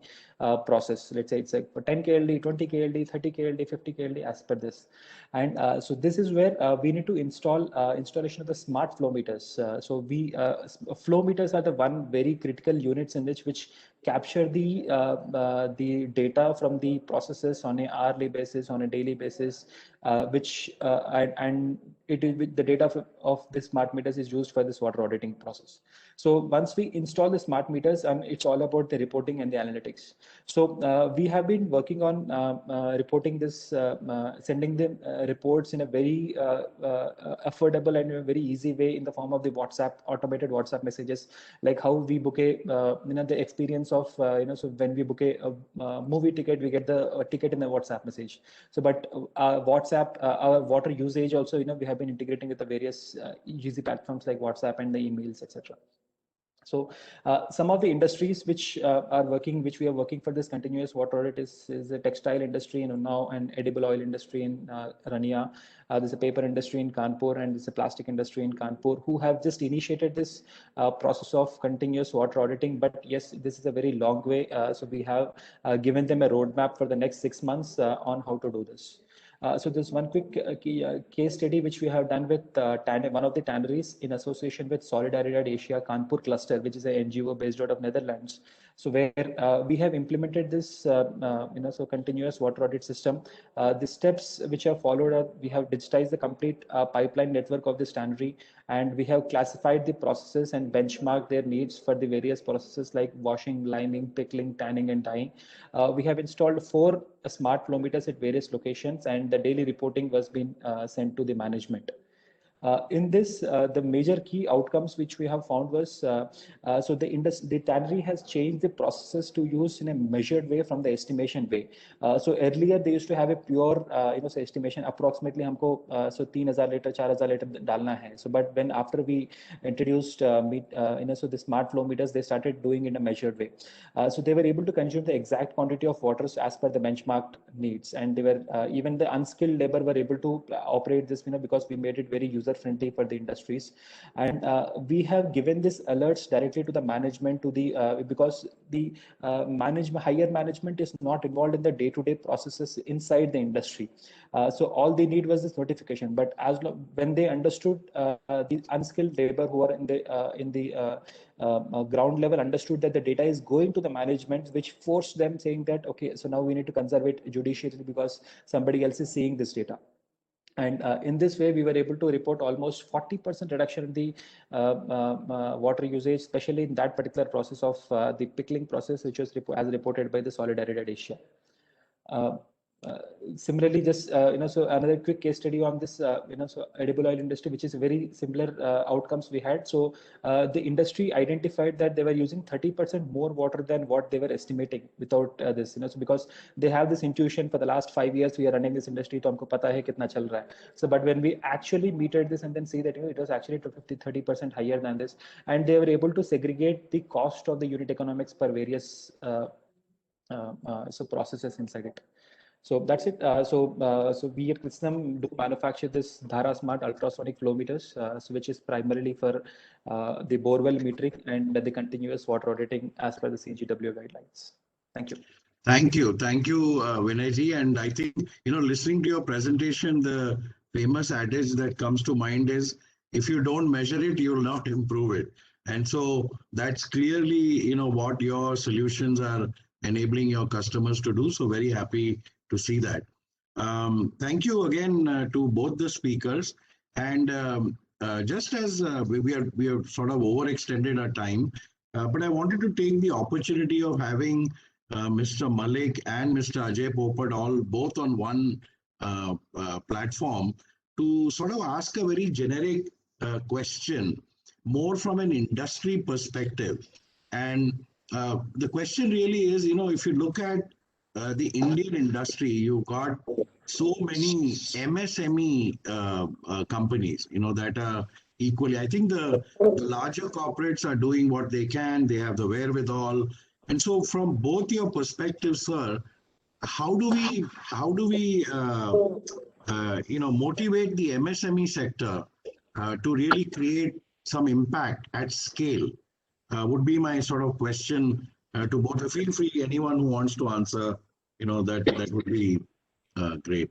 Speaker 8: process? Let's say it's like for 10 KLD, 20 KLD, 30 KLD, 50 KLD, as per this. And so this is where we need to install installation of the smart flow meters. So flow meters are the one very critical units in which capture the data from the processes on a hourly basis, on a daily basis, and it is with the data of the smart meters is used for this water auditing process. So once we install the smart meters, it's all about the reporting and the analytics. So we have been working on reporting this, sending them reports in a very affordable and a very easy way in the form of the automated WhatsApp messages, like how we book a the experience of so when we book a movie ticket, we get the ticket in the WhatsApp message. So but WhatsApp, our water usage also, we have been integrating with the various easy platforms like WhatsApp and the emails, etc. So some of the industries which we are working for this continuous water audit is the textile industry now, and edible oil industry in Rania. There's a paper industry in Kanpur, and there's a plastic industry in Kanpur, who have just initiated this process of continuous water auditing. But yes, this is a very long way. So we have given them a roadmap for the next 6 months on how to do this. So there's one quick case study which we have done with one of the tanneries in association with Solidaridad Asia Kanpur cluster, which is an NGO based out of Netherlands. So where we have implemented this, so continuous water audit system. The steps which are followed are, we have digitized the complete pipeline network of this tannery, and we have classified the processes and benchmarked their needs for the various processes like washing, liming, pickling, tanning, and dyeing. We have installed 4 smart flow meters at various locations, and the daily reporting was being sent to the management. In this, the major key outcomes which we have found was, so the tannery has changed the processes to use in a measured way from the estimation way. So earlier they used to have a pure, so estimation approximately हमको so 3,000 liter, 4,000 liter डालना है. So but when after we introduced so the smart flow meters, they started doing in a measured way. So they were able to consume the exact quantity of water as per the benchmarked needs, and they were even the unskilled labor were able to operate this, because we made it very user friendly for the industries. And we have given this alerts directly to the management, to the because the higher management is not involved in the day-to-day processes inside the industry. So all they need was this notification. But when they understood, the unskilled labor who are in the ground level understood that the data is going to the management, which forced them saying that, okay, so now we need to conserve it judiciously because somebody else is seeing this data. And in this way, we were able to report almost 40% reduction in the water usage, especially in that particular process of the pickling process, which was as reported by the Solidaridad Asia. Similarly, just so another quick case study on this, so edible oil industry, which is very similar outcomes we had. So the industry identified that they were using 30% more water than what they were estimating without this. So because they have this intuition for the last 5 years we are running this industry, तो हमको पता है कितना चल रहा है. So but when we actually metered this and then see that it was actually 30% higher than this, and they were able to segregate the cost of the unit economics per various so processes inside it. So that's it. So we at Krishnam do manufacture this Dhara Smart ultrasonic flow meters, so which is primarily for the borewell metering and the continuous water auditing as per the CGW guidelines. Thank you.
Speaker 2: Thank you, Vinayji. And I think, listening to your presentation, the famous adage that comes to mind is, if you don't measure it, you will not improve it. And so that's clearly, what your solutions are enabling your customers to do. So very happy to see that. Thank you again to both the speakers. And just as we have sort of overextended our time, but I wanted to take the opportunity of having Mr. Malik and Mr. Ajay Popat both on one platform to sort of ask a very generic question, more from an industry perspective. And the question really is, if you look at the Indian industry, you've got so many MSME companies, that are equally. I think the larger corporates are doing what they can. They have the wherewithal. And so from both your perspectives, sir, how do we motivate the MSME sector to really create some impact at scale? Would be my sort of question to both. Feel free, anyone who wants to answer, that would be great.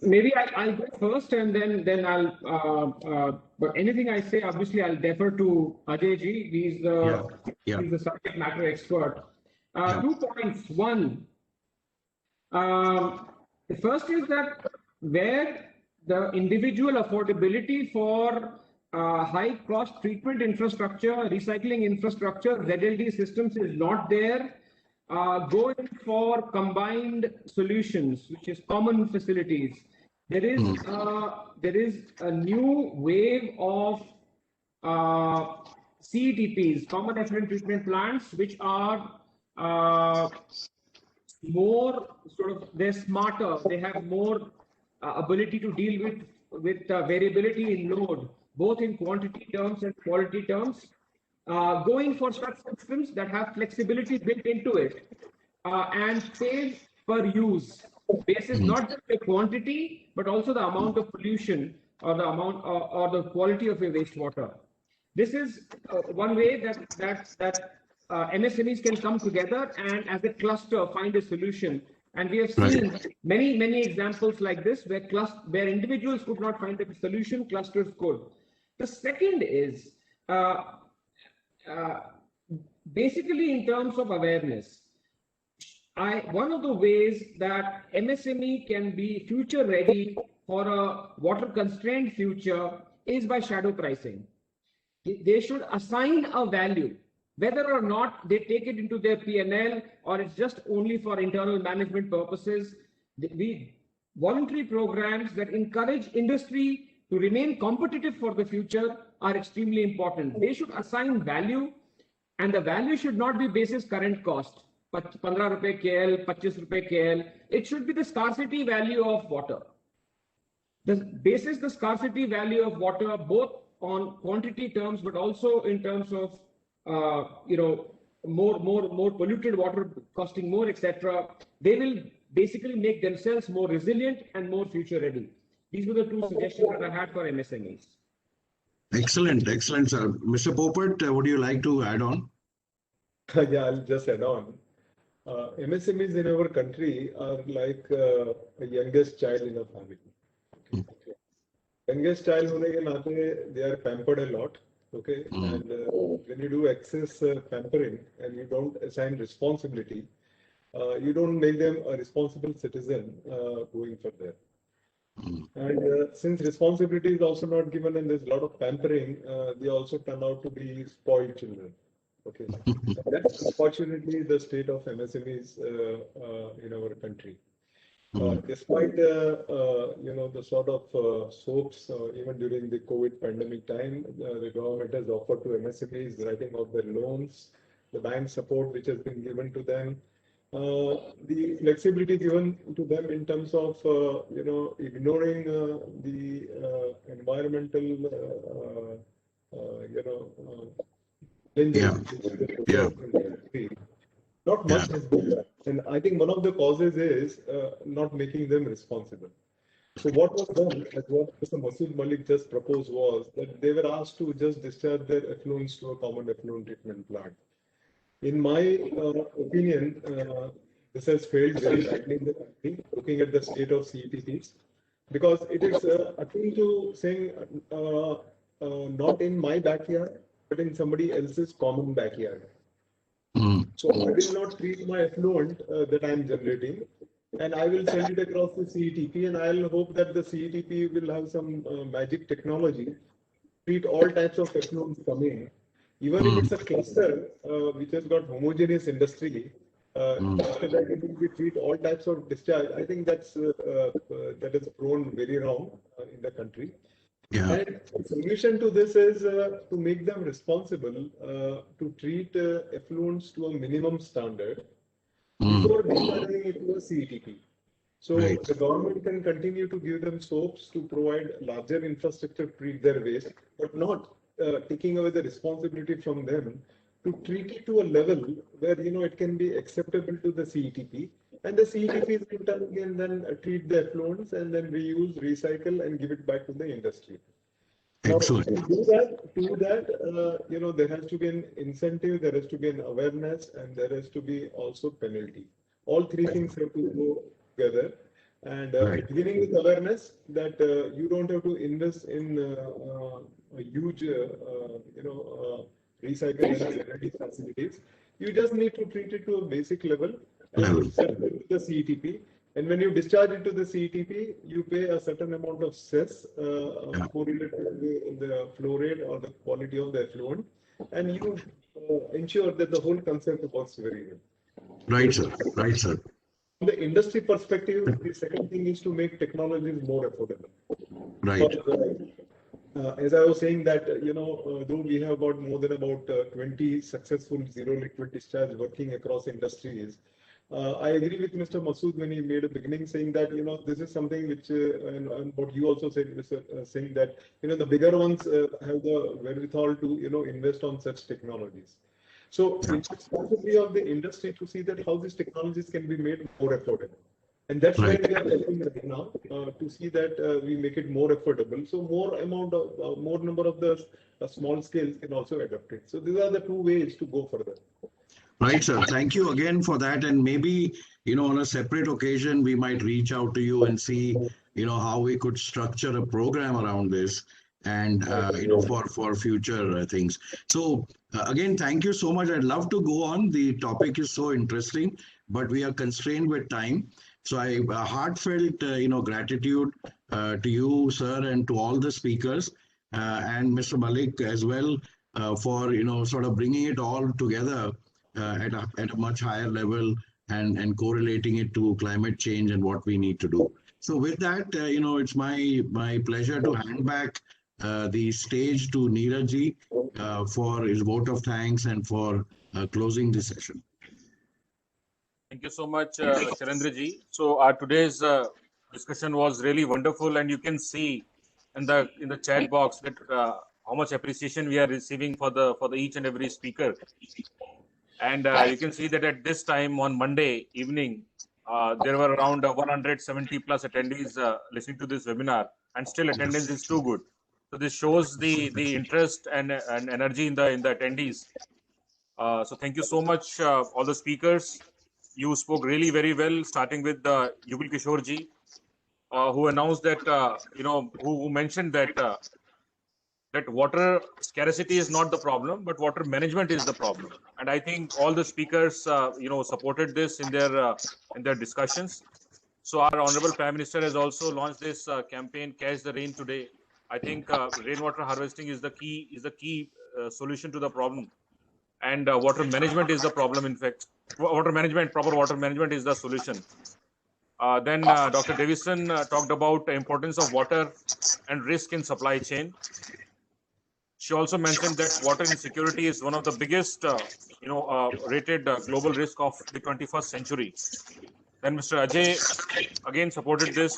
Speaker 6: Maybe I'll go first, and then I'll. But anything I say, obviously, I'll defer to Ajay ji. He's the subject matter expert. 2 points. One, the first is that where the individual affordability for high cost treatment infrastructure, recycling infrastructure, ZLD systems is not there, go in for combined solutions, which is common facilities. There is a new wave of CETPs, common effluent treatment plants, which are more they're smarter. They have more ability to deal with variability in load, both in quantity terms and quality terms. Going for such systems that have flexibility built into it and save per use basis, not just the quantity, but also the amount of pollution or the amount or the quality of your wastewater. This is one way that MSMEs can come together and as a cluster find a solution. And we have seen many examples like this where individuals could not find a solution, clusters could. The second is basically in terms of awareness. One of the ways that MSME can be future ready for a water constrained future is by shadow pricing. They should assign a value, whether or not they take it into their P&L or it's just only for internal management purposes. Voluntary programs that encourage industry to remain competitive for the future are extremely important. They should assign value, and the value should not be basis current cost. 15 rupees KL, 25 rupees KL. It should be the scarcity value of water. The basis the scarcity value of water, both on quantity terms, but also in terms of more polluted water costing more, etc. They will basically make themselves more resilient and more future ready. These were the 2 suggestions that I had for MSMEs.
Speaker 2: Excellent, sir. Mr. Popat, would you like to add on?
Speaker 5: Yeah, I'll just add on. MSMEs in our country are like a youngest child in a family. Okay. Youngest child hone ke naate, they are pampered a lot. Okay, and when you do excess pampering and you don't assign responsibility, you don't make them a responsible citizen going further. And since responsibility is also not given and there's a lot of pampering, they also turn out to be spoiled children. Okay, that's unfortunately the state of MSMEs in our country. Despite the sort of soaps even during the COVID pandemic time, the government has offered to MSMEs writing off their loans, the bank support which has been given to them, the flexibility given to them in terms of ignoring the environmental challenges. Not much has been done. And I think one of the causes is not making them responsible. So what was done, as what Mr. Masood Malik just proposed, was that they were asked to just discharge their effluents to a common effluent treatment plant. In my opinion, this has failed very badly in the country, looking at the state of CETPs, because it is akin to saying not in my backyard, but in somebody else's common backyard. So I will not treat my effluent that I am generating, and I will send it across the CETP, and I'll hope that the CETP will have some magic technology, treat all types of effluents coming. Even if it's a cluster which has got homogeneous industry, after that it will be treat all types of discharge. I think that is grown very wrong in the country. Yeah. And the solution to this is to make them responsible to treat effluents to a minimum standard before discharging it to a CETP. So the government can continue to give them soaps to provide larger infrastructure to treat their waste, but not taking away the responsibility from them to treat it to a level where it can be acceptable to the CETP, and the CETPs in turn can then treat the effluents and then reuse, recycle, and give it back to the industry. Excellent. Now, to do that, there has to be an incentive, there has to be an awareness, and there has to be also penalty. All three things have to go together. And beginning with awareness that you don't have to invest in a huge, recycle and energy facilities. You just need to treat it to a basic level and send it to the CETP. And when you discharge it to the CETP, you pay a certain amount of cess correlated with the flow rate or the quality of the effluent, and you ensure that the whole concept works very well. Right, sir. Right, sir. From the industry perspective, the second thing is to make technologies more affordable. Right. As I was saying that, though we have got more than about 20 successful zero liquid discharge working across industries, I agree with Mr. Masood when he made a beginning saying that, this is something which, and what you also said, Mr. saying that, the bigger ones have the wherewithal to, invest on such technologies. So it's responsibility of the industry to see that how these technologies can be made more affordable. And that's why we are helping right now to see that we make it more affordable. So more number of the small scales can also adopt it. So these are the two ways to go further. Right, sir. Thank you again for that. And maybe, on a separate occasion, we might reach out to you and see, how we could structure a program around this and, for future things. So again, thank you so much. I'd love to go on. The topic is so interesting, but we are constrained with time. So I heartfelt, gratitude to you, sir, and to all the speakers and Mr. Malik as well for, sort of bringing it all together at a much higher level and correlating it to climate change and what we need to do. So with that, it's my pleasure to hand back the stage to Neeraj for his vote of thanks and for closing the session.
Speaker 1: Thank you so much, Shailendra ji. So our today's discussion was really wonderful, and you can see in the chat box that how much appreciation we are receiving for the each and every speaker. And you can see that at this time on Monday evening, there were around 170 plus attendees listening to this webinar, and still attendance is too good. So this shows the interest and energy in the attendees. So thank you so much, all the speakers. You spoke really very well, starting with Yugul Kishore ji, who announced that, who mentioned that that water scarcity is not the problem, but water management is the problem. And I think all the speakers, supported this in their discussions. So our Honorable Prime Minister has also launched this campaign, Catch the Rain today. I think rainwater harvesting is the key solution to the problem. and water management is the problem. In fact, water management, proper water management is the solution. Then Dr. Davison talked about the importance of water and risk in supply chain. She also mentioned that water insecurity is one of the biggest, rated global risk of the 21st century. Then Mr. Ajay again supported this,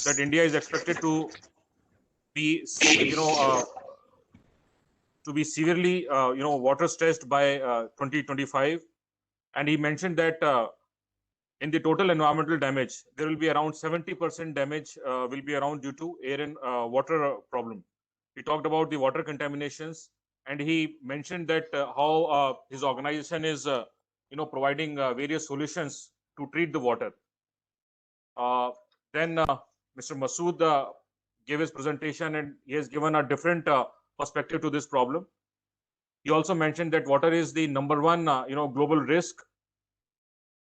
Speaker 1: that India is expected to be, to be severely, water stressed by 2025. And he mentioned that in the total environmental damage, there will be around 70% damage will be around due to air and water problem. He talked about the water contaminations, and he mentioned that how his organization is, providing various solutions to treat the water. Then Mr. Masood gave his presentation, and he has given a different perspective to this problem. He also mentioned that water is the number one, global risk,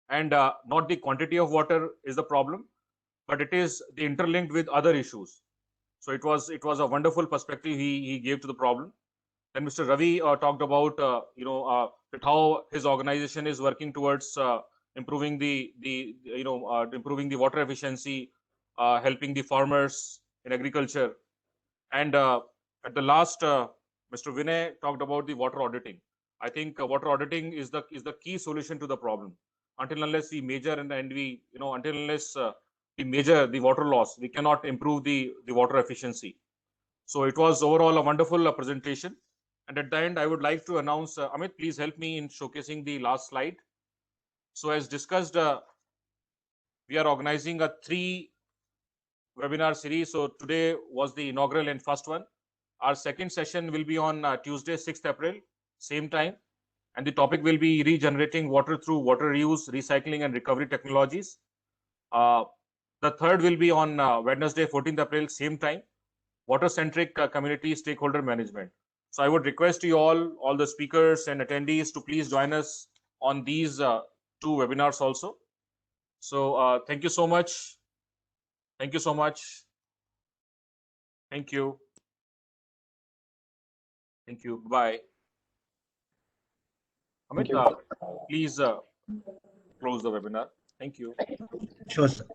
Speaker 1: and not the quantity of water is the problem, but it is the interlinked with other issues. So it was a wonderful perspective he gave to the problem. Then Mr. Ravi talked about that how his organization is working towards improving the improving the water efficiency, helping the farmers in agriculture, and at the last, Mr. Vinay talked about the water auditing. I think water auditing is the key solution to the problem. Until unless we measure and we until unless we measure the water loss, we cannot improve the water efficiency. So it was overall a wonderful presentation. And at the end, I would like to announce, Amit, please help me in showcasing the last slide. So as discussed, we are organizing a 3 webinar series. So today was the inaugural and first one. Our second session will be on Tuesday, 6th April, same time. And the topic will be regenerating water through water reuse, recycling, and recovery technologies. The third will be on Wednesday, 14th April, same time, water-centric community stakeholder management. So I would request you all the speakers and attendees to please join us on these 2 webinars also. So thank you so much. Thank you so much. Thank you. Thank you. Bye. Amit, please close the webinar. Thank you.
Speaker 9: Sure, sir.